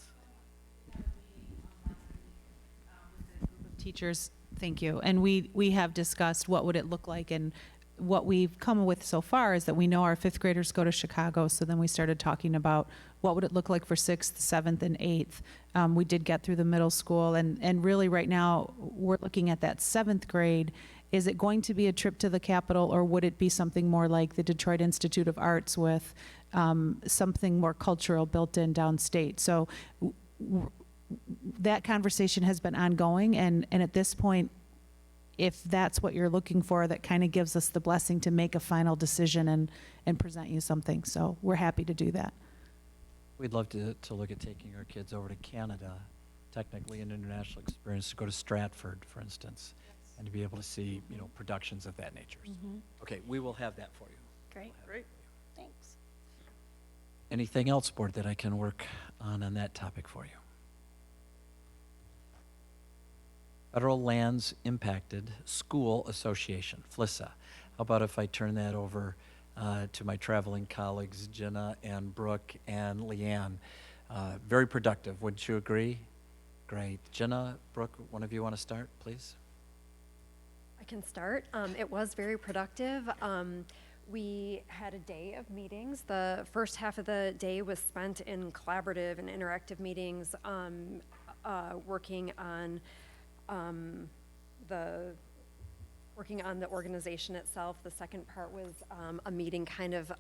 Teachers, thank you. And we have discussed what would it look like, and what we've come with so far is that we know our 5th graders go to Chicago, so then we started talking about what would it look like for 6th, 7th, and 8th. We did get through the middle school, and really right now we're looking at that 7th grade. Is it going to be a trip to the Capitol, or would it be something more like the Detroit Institute of Arts with something more cultural built in downstate? So that conversation has been ongoing, and at this point, if that's what you're looking for, that kind of gives us the blessing to make a final decision and present you something. So we're happy to do that. We'd love to look at taking our kids over to Canada, technically an international experience, to go to Stratford, for instance, and to be able to see, productions of that nature. Okay, we will have that for you. Great. Great. Thanks. Anything else, board, that I can work on that topic for you? Federal Lands Impacted School Association, FLISA. How about if I turn that over to my traveling colleagues, Jenna and Brooke and Leanne? Very productive, wouldn't you agree? Great. Jenna, Brooke, one of you want to start, please? I can start. It was very productive. We had a day of meetings. The first half of the day was spent in collaborative and interactive meetings, working on the organization itself. The second part was a meeting kind of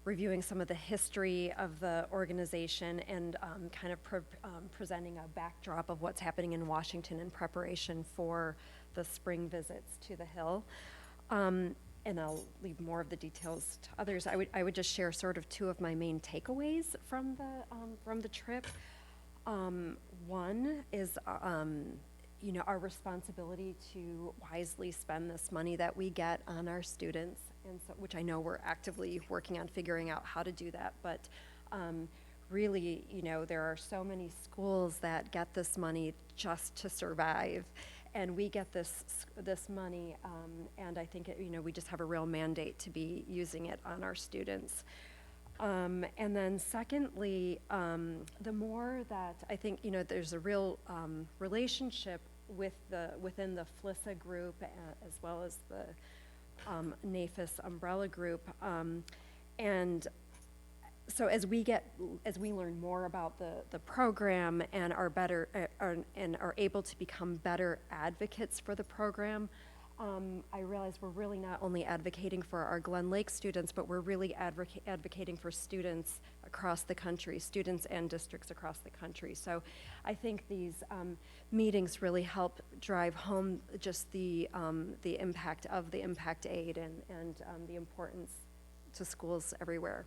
reviewing some of the history of the organization and kind of presenting a backdrop of what's happening in Washington in preparation for the spring visits to the Hill. And I'll leave more of the details to others. I would just share sort of two of my main takeaways from the trip. One is our responsibility to wisely spend this money that we get on our students, and so, which I know we're actively working on figuring out how to do that. But really, there are so many schools that get this money just to survive, and we get this money, and I think we just have a real mandate to be using it on our students. And then secondly, the more that I think, there's a real relationship within the FLISA group as well as the NAFIS umbrella group. And so as we learn more about the program and are able to become better advocates for the program, I realize we're really not only advocating for our Glen Lake students, but we're really advocating for students across the country, students and districts across the country. So I think these meetings really help drive home just the impact of the impact aid and the importance to schools everywhere.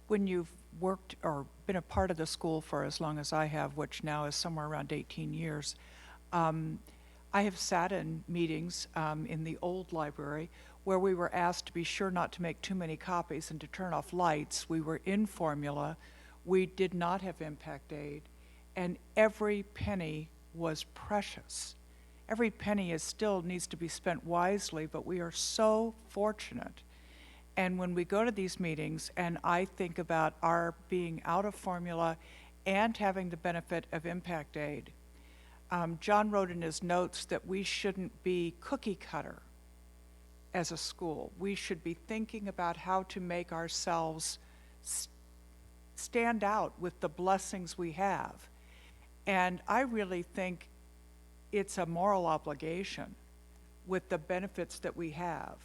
When you've worked or been a part of the school for as long as I have, which now is somewhere around 18 years, I have sat in meetings in the old library where we were asked to be sure not to make too many copies and to turn off lights. We were in formula. We did not have impact aid, and every penny was precious. Every penny still needs to be spent wisely, but we are so fortunate. And when we go to these meetings and I think about our being out of formula and having the benefit of impact aid, John wrote in his notes that we shouldn't be cookie cutter as a school. We should be thinking about how to make ourselves stand out with the blessings we have. And I really think it's a moral obligation with the benefits that we have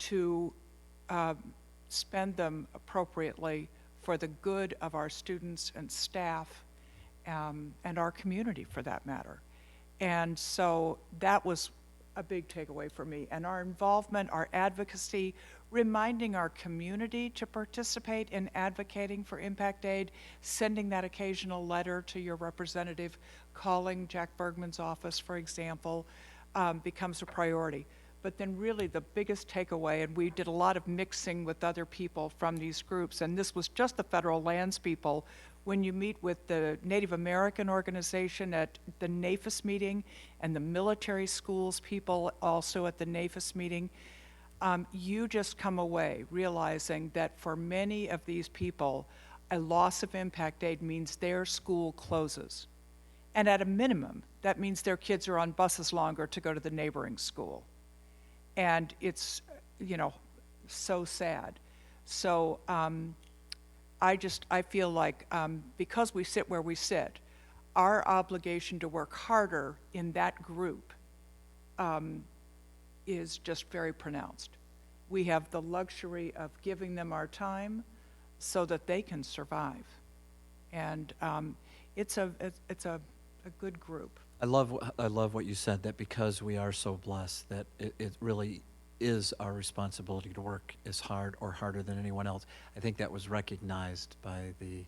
to spend them appropriately for the good of our students and staff and our community for that matter. And so that was a big takeaway for me. And our involvement, our advocacy, reminding our community to participate in advocating for impact aid, sending that occasional letter to your representative, calling Jack Bergman's office, for example, becomes a priority. But then really the biggest takeaway, and we did a lot of mixing with other people from these groups, and this was just the federal lands people. When you meet with the Native American organization at the NAFIS meeting and the military schools people also at the NAFIS meeting, you just come away realizing that for many of these people, a loss of impact aid means their school closes. And at a minimum, that means their kids are on buses longer to go to the neighboring school. And it's, so sad. So I feel like because we sit where we sit, our obligation to work harder in that group is just very pronounced. We have the luxury of giving them our time so that they can survive. And it's a good group. I love what you said, that because we are so blessed that it really is our responsibility to work as hard or harder than anyone else. I think that was recognized by the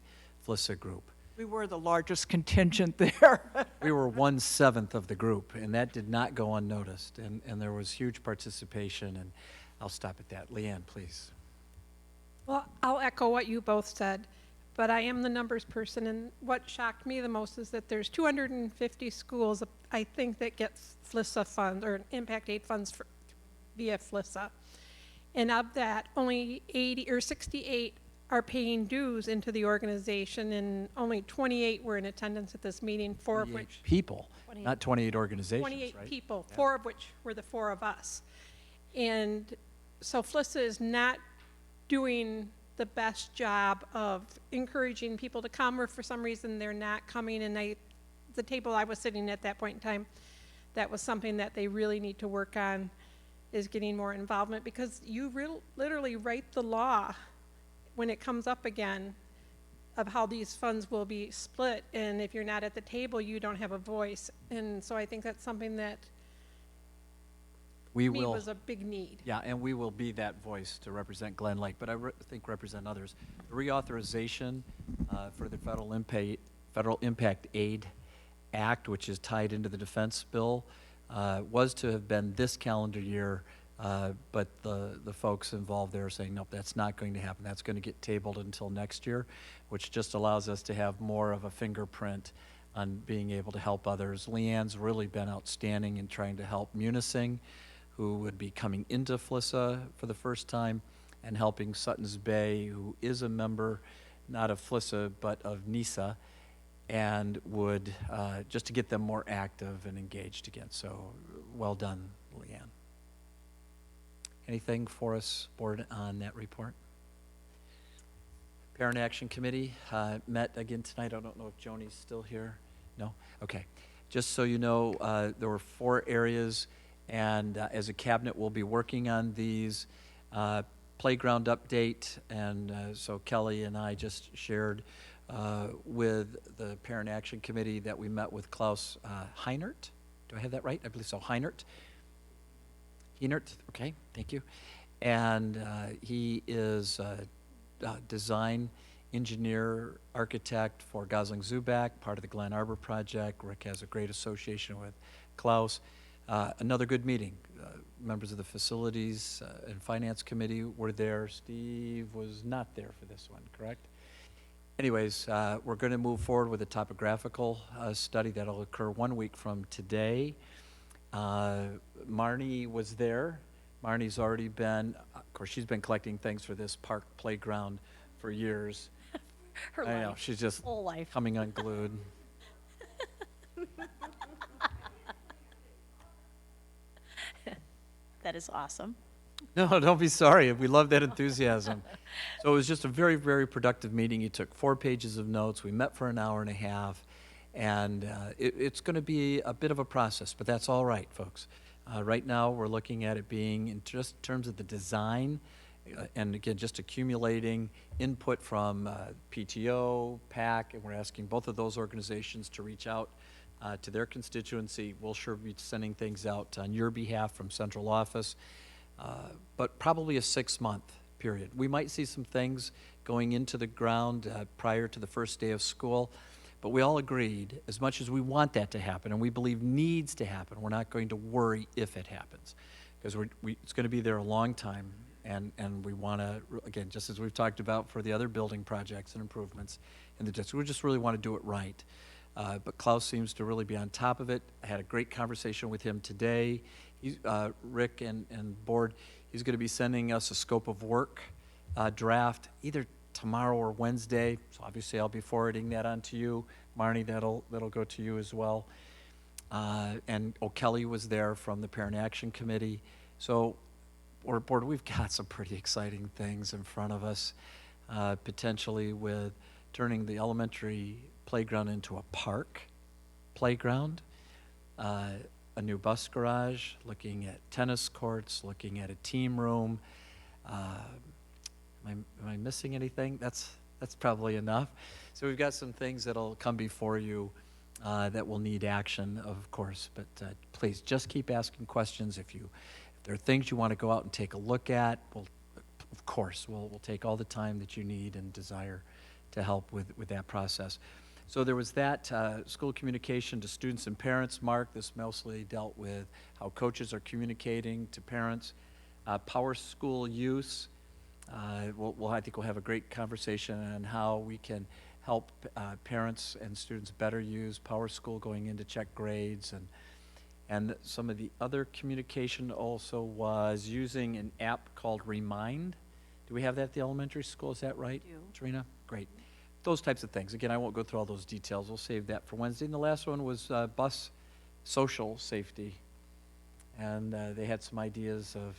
FLISA group. We were the largest contingent there. We were 1/7 of the group, and that did not go unnoticed. And there was huge participation. And I'll stop at that. Leanne, please. Well, I'll echo what you both said, but I am the numbers person, and what shocked me the most is that there's 250 schools, I think, that get FLISA funds, or Impact Aid funds via FLISA. And of that, only 80 or 68 are paying dues into the organization, and only 28 were in attendance at this meeting, 4 of 28 which... people, not 28 organizations, 28 right? people, Yeah. 4 of which were the 4 of us. And so FLISA is not doing the best job of encouraging people to come, or for some reason they're not coming. And the table I was sitting at that point in time, that was something that they really need to work on, is getting more involvement, because you literally write the law when it comes up again of how these funds will be split, and if you're not at the table, you don't have a voice. And so I think that's something that We to me will, was a big need. yeah, and we will be that voice to represent Glen Lake, but I think represent others. The reauthorization for the Federal Impact Aid Act, which is tied into the defense bill, was to have been this calendar year, but the folks involved there are saying, nope, that's not going to happen. That's going to get tabled until next year, which just allows us to have more of a fingerprint on being able to help others. Leanne's really been outstanding in trying to help Munising, who would be coming into FLISA for the first time, and helping Sutton's Bay, who is a member, not of FLISA, but of NISA, and would, just to get them more active and engaged again. So well done, Leanne. Anything for us, board, on that report? Parent Action Committee met again tonight. I don't know if Joni's still here. No? Okay. Just so you know, there were 4 areas, and as a cabinet, we'll be working on these. Playground update, and so Kelly and I just shared with the Parent Action Committee that we met with Klaus Heinert. Do I have that right? I believe so. Heinert, okay, thank you. And he is a design engineer, architect for Gosling Zuback, part of the Glen Arbor project. Rick has a great association with Klaus. Another good meeting. Members of the Facilities and Finance Committee were there. Steve was not there for this one, correct? Anyways, we're going to move forward with a topographical study that'll occur 1 week from today. Marnie was there. Marnie's already been, of course, she's been collecting things for this park playground for years. Her I know, life, she's just whole life. coming unglued. That is awesome. No, don't be sorry. We love that enthusiasm. So it was just a very, very productive meeting. You took 4 pages of notes. We met for an hour and a half. And it's going to be a bit of a process, but that's all right, folks. Right now, we're looking at it being in just terms of the design, and again, just accumulating input from PTO, PAC, and we're asking both of those organizations to reach out to their constituency. We'll sure be sending things out on your behalf from central office, but probably a 6-month period. We might see some things going into the ground prior to the first day of school, but we all agreed, as much as we want that to happen and we believe needs to happen, we're not going to worry if it happens, because it's going to be there a long time, and we want to, again, just as we've talked about for the other building projects and improvements in the district, we just really want to do it right. But Klaus seems to really be on top of it. I had a great conversation with him today. Rick and board, he's going to be sending us a scope of work draft either tomorrow or Wednesday. So obviously I'll be forwarding that on to you. Marnie, that'll go to you as well. And O'Kelly was there from the Parent Action Committee. So board, we've got some pretty exciting things in front of us, potentially with turning the elementary playground into a park playground, a new bus garage, looking at tennis courts, looking at a team room. Am I missing anything? That's probably enough. So we've got some things that'll come before you that will need action, of course. But please just keep asking questions. If there are things you want to go out and take a look at, of course, we'll take all the time that you need and desire to help with that process. So there was that school communication to students and parents. Mark, this mostly dealt with how coaches are communicating to parents. Power school use. I think we'll have a great conversation on how we can help parents and students better use Power School going in to check grades. And some of the other communication also was using an app called Remind. Do we have that at the elementary school? Is that right, Trina? Great. Those types of things. Again, I won't go through all those details. We'll save that for Wednesday. And the last one was bus social safety. And they had some ideas of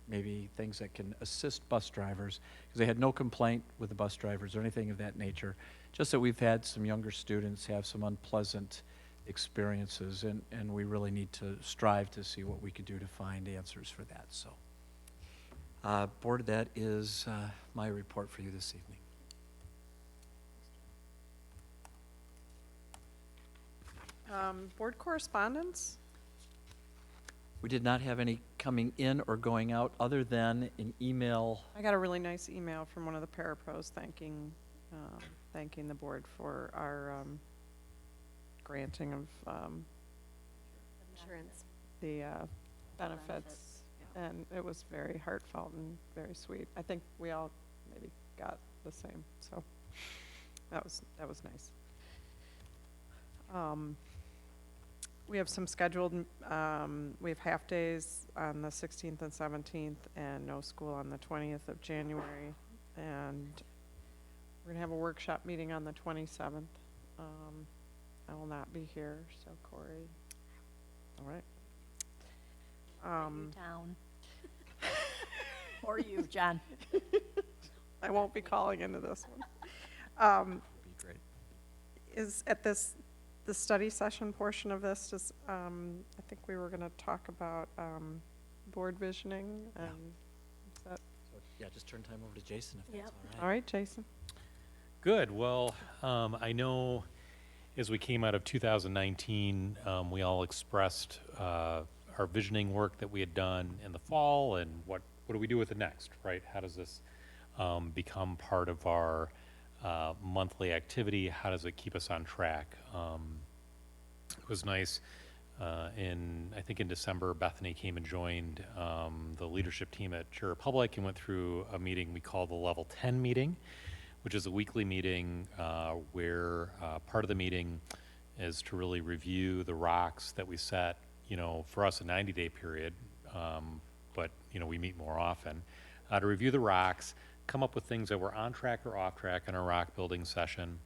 maybe things that can assist bus drivers, because they had no complaint with the bus drivers or anything of that nature. Just that we've had some younger students have some unpleasant experiences, and we really need to strive to see what we could do to find answers for that. So, Board, that is my report for you this evening. Board correspondence? We did not have any coming in or going out other than an email. I got a really nice email from one of the parapros thanking the board for our granting of Insurance. the benefits. And it was very heartfelt and very sweet. I think we all maybe got the same, so that was nice. We have some scheduled, we have half days on the 16th and 17th and no school on the 20th of January. And we're gonna have a workshop meeting on the 27th. I will not be here, so Corey, all right. You down. Or you, John. I won't be calling into this one. Be great. Is at the study session portion of this, I think we were gonna talk about board visioning and is that? So, yeah, just turn time over to Jason if that's all right. All right, Jason. Good. Well, I know as we came out of 2019, we all expressed our visioning work that we had done in the fall, and what do we do with it next, right? How does this become part of our monthly activity? How does it keep us on track? It was nice I think in December, Bethany came and joined the leadership team at Czech Republic and went through a meeting we call the Level 10 meeting, which is a weekly meeting where part of the meeting is to really review the rocks that we set, for us a 90-day period, but, we meet more often, to review the rocks, come up with things that were on track or off track in our rock building session,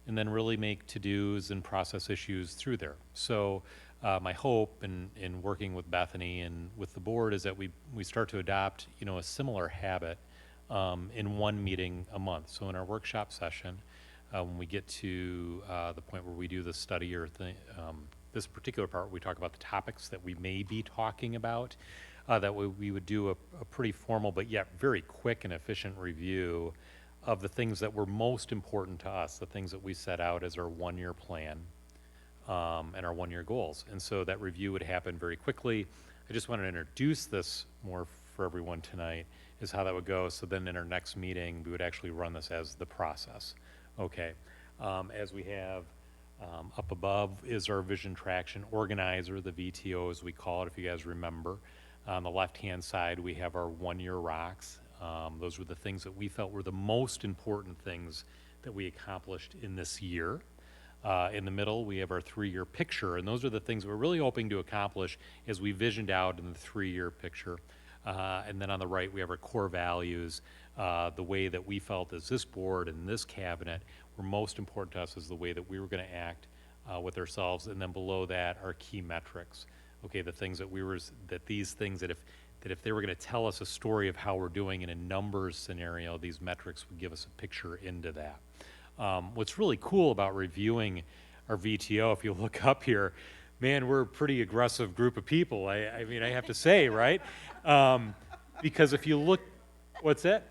and then really make to-dos and process issues through there. So my hope in working with Bethany and with the board is that we start to adopt, a similar habit in one meeting a month. So in our workshop session, when we get to the point where we do the study or this particular part, we talk about the topics that we may be talking about, that we would do a pretty formal but yet very quick and efficient review of the things that were most important to us, the things that we set out as our one-year plan and our one-year goals. And so that review would happen very quickly. I just wanted to introduce this more for everyone tonight, is how that would go. So then in our next meeting, we would actually run this as the process. Okay. As we have up above is our vision traction organizer, the VTO as we call it, if you guys remember. On the left-hand side, we have our one-year rocks. Those were the things that we felt were the most important things that we accomplished in this year. In the middle, we have our 3-year picture, and those are the things we're really hoping to accomplish as we visioned out in the 3-year picture. And then on the right, we have our core values, the way that we felt as this board and this cabinet were most important to us is the way that we were going to act with ourselves. And then below that, our key metrics. Okay, the things that these things that if they were going to tell us a story of how we're doing in a numbers scenario, these metrics would give us a picture into that. What's really cool about reviewing our VTO, if you look up here, man, we're a pretty aggressive group of people. I mean, I have to say, right? Because if you look, what's that?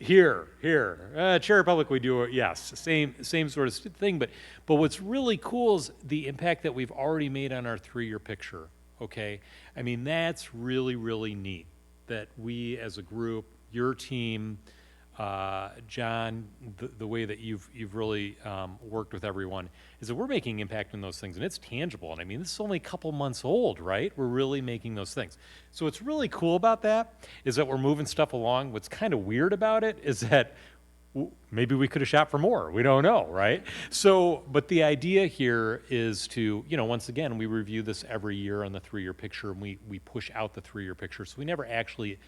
Here. Czech Republic, we do, yes, same sort of thing. But what's really cool is the impact that we've already made on our 3-year picture. Okay, I mean, that's really, really neat that we as a group, your team, John, the way that you've really worked with everyone, is that we're making impact on those things, and it's tangible. And I mean, this is only a couple months old, right? We're really making those things. So what's really cool about that is that we're moving stuff along. What's kind of weird about it is that maybe we could have shot for more. We don't know, right? So, but the idea here is to, once again, we review this every year on the 3-year picture, and we push out the 3-year picture. So we never actually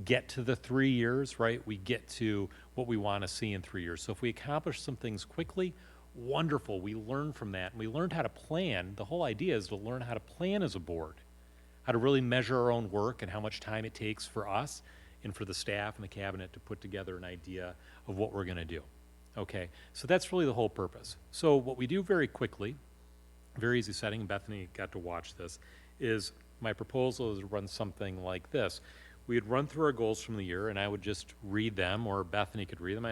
get to the 3 years, right? We get to what we want to see in 3 years. So if we accomplish some things quickly, wonderful. We learn from that. And we learned how to plan. The whole idea is to learn how to plan as a board, how to really measure our own work and how much time it takes for us and for the staff and the cabinet to put together an idea of what we're going to do. Okay, so that's really the whole purpose. So what we do very quickly, very easy setting, and Bethany got to watch this, is my proposal is to run something like this. We'd run through our goals from the year, and I would just read them, or Bethany could read them.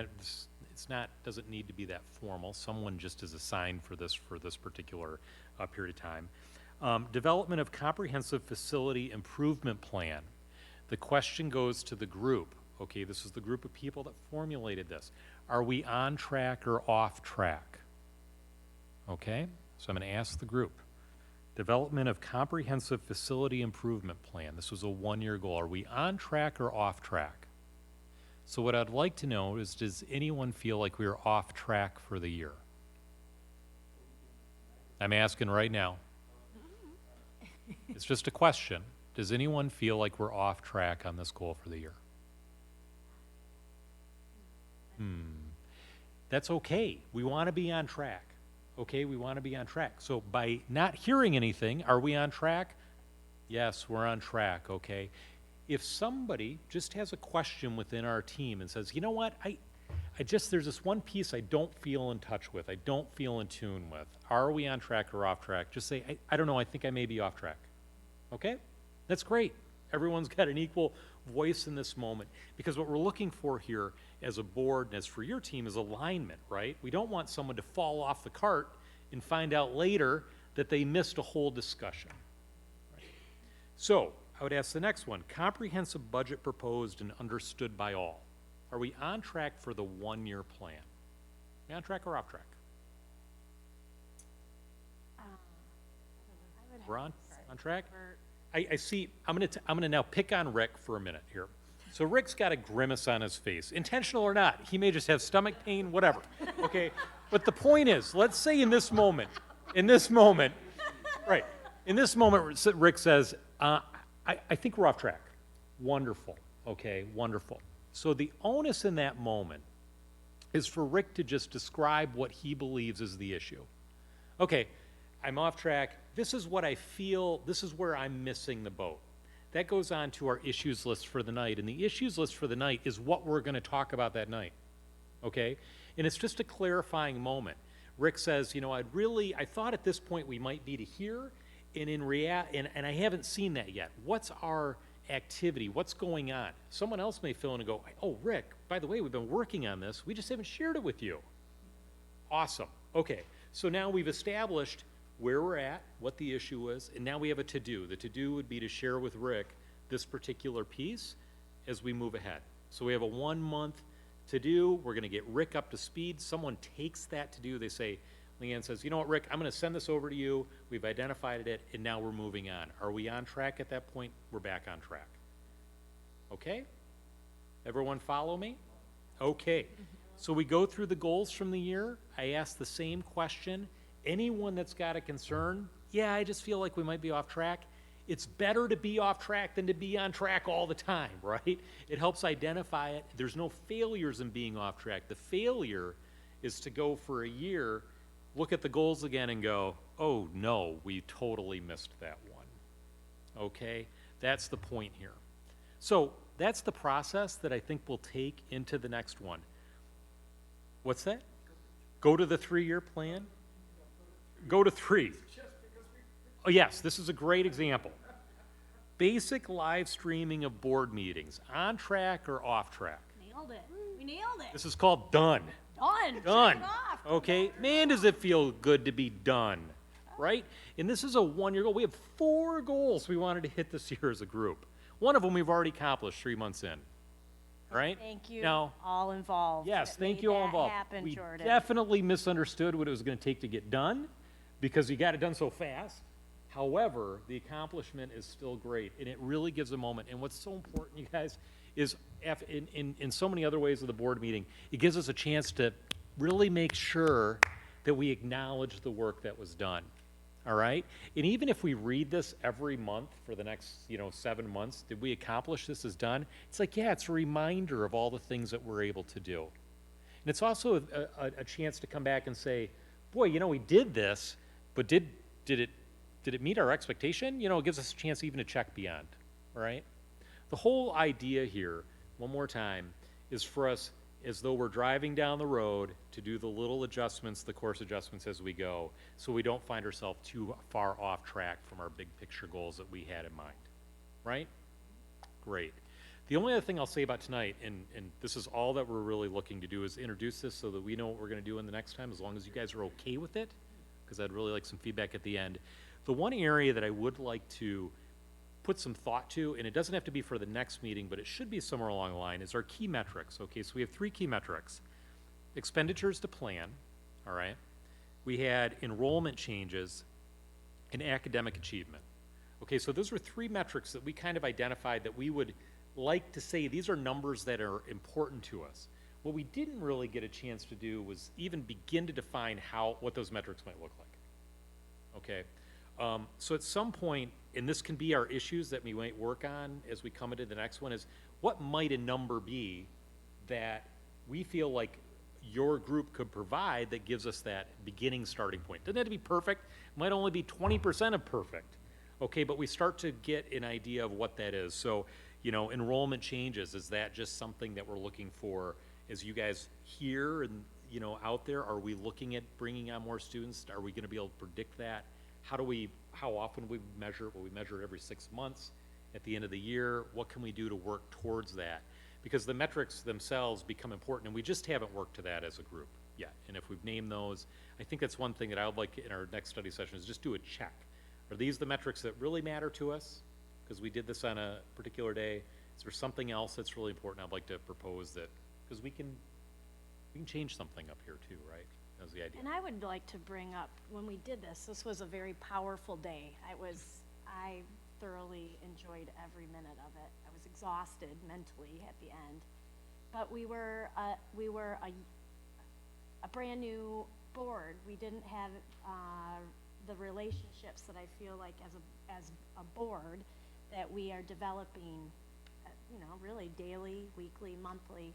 Doesn't need to be that formal. Someone just is assigned for this particular period of time. Development of comprehensive facility improvement plan. The question goes to the group. Okay, this is the group of people that formulated this. Are we on track or off track? Okay, so I'm going to ask the group. Development of comprehensive facility improvement plan. This was a 1-year goal. Are we on track or off track? So what I'd like to know is, does anyone feel like we are off track for the year? I'm asking right now. It's just a question. Does anyone feel like we're off track on this goal for the year? That's okay. We want to be on track. Okay, we want to be on track. So by not hearing anything, are we on track? Yes, we're on track, okay? If somebody just has a question within our team and says, you know what, there's this one piece I don't feel in touch with, I don't feel in tune with. Are we on track or off track? Just say, I don't know, I think I may be off track. Okay? That's great. Everyone's got an equal voice in this moment, because what we're looking for here as a board and as for your team is alignment, right? We don't want someone to fall off the cart and find out later that they missed a whole discussion. Right? So I would ask the next one, comprehensive budget proposed and understood by all. Are we on track for the 1-year plan? Are we on track or off track? We're on track? I see, I'm gonna now pick on Rick for a minute here. So Rick's got a grimace on his face, intentional or not. He may just have stomach pain, whatever, okay? But the point is, let's say in this moment, right, Rick says, I think we're off track. Wonderful, okay, wonderful. So the onus in that moment is for Rick to just describe what he believes is the issue. Okay, I'm off track. This is what I feel. This is where I'm missing the boat. That goes on to our issues list for the night. And the issues list for the night is what we're going to talk about that night. Okay? And it's just a clarifying moment. Rick says, I thought at this point we might be to here, and and I haven't seen that yet. What's our activity? What's going on? Someone else may fill in and go, oh, Rick, by the way, we've been working on this. We just haven't shared it with you. Awesome. Okay. So now we've established where we're at, what the issue is, and now we have a to-do. The to-do would be to share with Rick this particular piece as we move ahead. So we have a 1-month to-do. We're going to get Rick up to speed. Someone takes that to-do. They say, Leanne says, you know what, Rick, I'm going to send this over to you. We've identified it, and now we're moving on. Are we on track at that point? We're back on track. Okay? Everyone follow me? Okay. So we go through the goals from the year. I ask the same question. Anyone that's got a concern, yeah, I just feel like we might be off track. It's better to be off track than to be on track all the time, right? It helps identify it. There's no failures in being off track. The failure is to go for a year, look at the goals again and go, oh no, we totally missed that one. Okay? That's the point here. So that's the process that I think we'll take into the next one. What's that? Go to the 3-year plan? Go to 3. Oh, yes, this is a great example. Basic live streaming of board meetings, on track or off track? Nailed it. We nailed it. This is called done. Done. Done. Okay, man, does it feel good to be done, right? And this is a 1-year goal. We have 4 goals we wanted to hit this year as a group. One of them we've already accomplished 3 months in. right? Thank you, Now, all involved. yes, that thank made you all that involved. happen, We Jordan. definitely misunderstood what it was going to take to get done because you got it done so fast. However, the accomplishment is still great, and it really gives a moment. And what's so important, you guys, is in so many other ways of the board meeting, it gives us a chance to really make sure that we acknowledge the work that was done. All right? And even if we read this every month for the next, 7 months, did we accomplish this as done? It's like, yeah, it's a reminder of all the things that we're able to do. And it's also a chance to come back and say, boy, we did this, but did it meet our expectation? It gives us a chance even to check beyond, all right? The whole idea here, one more time, is for us, as though we're driving down the road, to do the little adjustments, the course adjustments as we go, so we don't find ourselves too far off track from our big picture goals that we had in mind, right? Great. The only other thing I'll say about tonight, and this is all that we're really looking to do, is introduce this so that we know what we're going to do in the next time, as long as you guys are okay with it, because I'd really like some feedback at the end. The one area that I would like to put some thought to, and it doesn't have to be for the next meeting, but it should be somewhere along the line, is our key metrics. Okay, so we have 3 key metrics. Expenditures to plan, all right? We had enrollment changes and academic achievement. Okay, so those were 3 metrics that we kind of identified that we would like to say these are numbers that are important to us. What we didn't really get a chance to do was even begin to define what those metrics might look like. Okay, so at some point, and this can be our issues that we might work on as we come into the next one, is what might a number be that we feel like your group could provide that gives us that beginning starting point? Doesn't have to be perfect, it might only be 20% of perfect, okay, but we start to get an idea of what that is. So, enrollment changes, is that just something that we're looking for as you guys here and, out there? Are we looking at bringing on more students? Are we going to be able to predict that? How often we measure it? Will we measure it every 6 months at the end of the year? What can we do to work towards that? Because the metrics themselves become important, and we just haven't worked to that as a group yet. And if we've named those, I think that's one thing that I would like in our next study session is just do a check. Are these the metrics that really matter to us? Because we did this on a particular day. Is there something else that's really important? I'd like to propose that, because we can change something up here too, right? That was the idea. And I would like to bring up, when we did this was a very powerful day. I thoroughly enjoyed every minute of it. I was exhausted mentally at the end. But we were a brand new board. We didn't have the relationships that I feel like as a board that we are developing, really daily, weekly, monthly.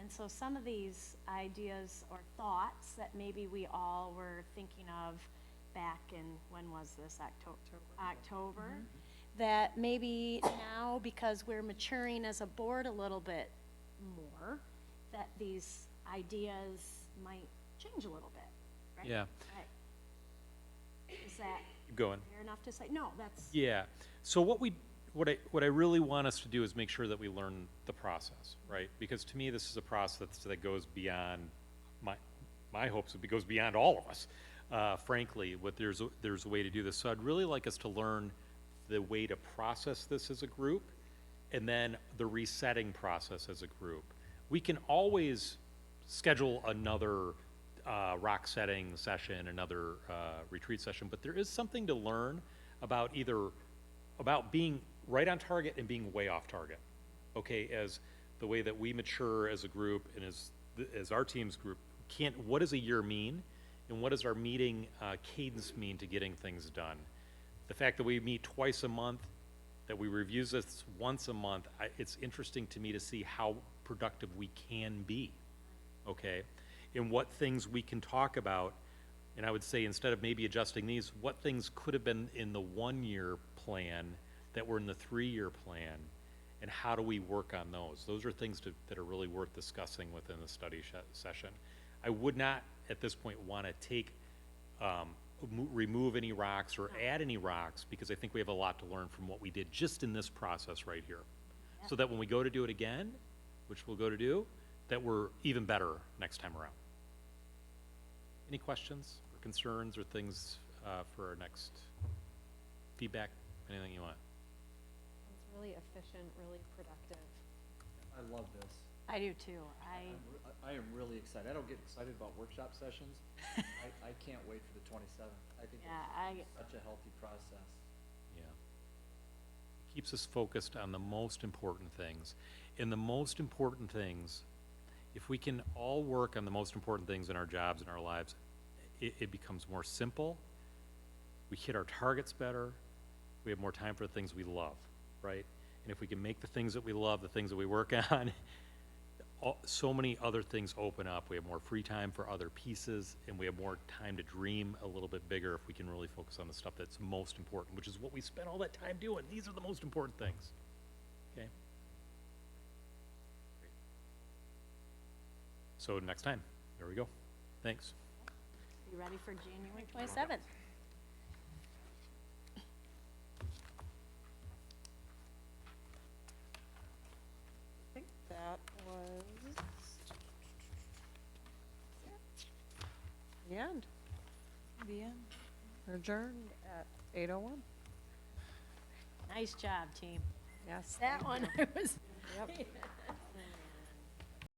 And so some of these ideas or thoughts that maybe we all were thinking of back in, when was this, October, that maybe now, because we're maturing as a board a little bit more, that these ideas might change a little bit, right? Yeah. Right. Is that Keep going. fair enough to say? No, that's. Yeah. So what I really want us to do is make sure that we learn the process, right? Because to me, this is a process that goes beyond my hopes. It goes beyond all of us, frankly. There's a way to do this. So I'd really like us to learn the way to process this as a group, and then the resetting process as a group. We can always schedule another rock setting session, another retreat session, but there is something to learn about being right on target and being way off target, okay, as the way that we mature as a group and as our team's group. What does a year mean, and what does our meeting cadence mean to getting things done? The fact that we meet twice a month, that we review this once a month, it's interesting to me to see how productive we can be, okay, and what things we can talk about. And I would say, instead of maybe adjusting these, what things could have been in the 1-year plan that were in the 3-year plan, and how do we work on those? Those are things that are really worth discussing within the study session. I would not, at this point, want to remove any rocks or add any rocks, because I think we have a lot to learn from what we did just in this process right here. Yeah. So that when we go to do it again, which we'll go to do, that we're even better next time around. Any questions or concerns or things for our next feedback? Anything you want? It's really efficient, really productive. I love this. I do too. I am really excited. I don't get excited about workshop sessions. I can't wait for the 27th. I think it's such a healthy process. Yeah. It keeps us focused on the most important things. And the most important things, if we can all work on the most important things in our jobs and our lives, it becomes more simple. We hit our targets better. We have more time for the things we love, right? And if we can make the things that we love, the things that we work on, so many other things open up. We have more free time for other pieces, and we have more time to dream a little bit bigger if we can really focus on the stuff that's most important, which is what we spend all that time doing. These are the most important things. Okay? So next time, there we go. Thanks. Be ready for January 27th. I think that was the end. The end. We're adjourned at 8:01. Nice job, team. Yes. That one I was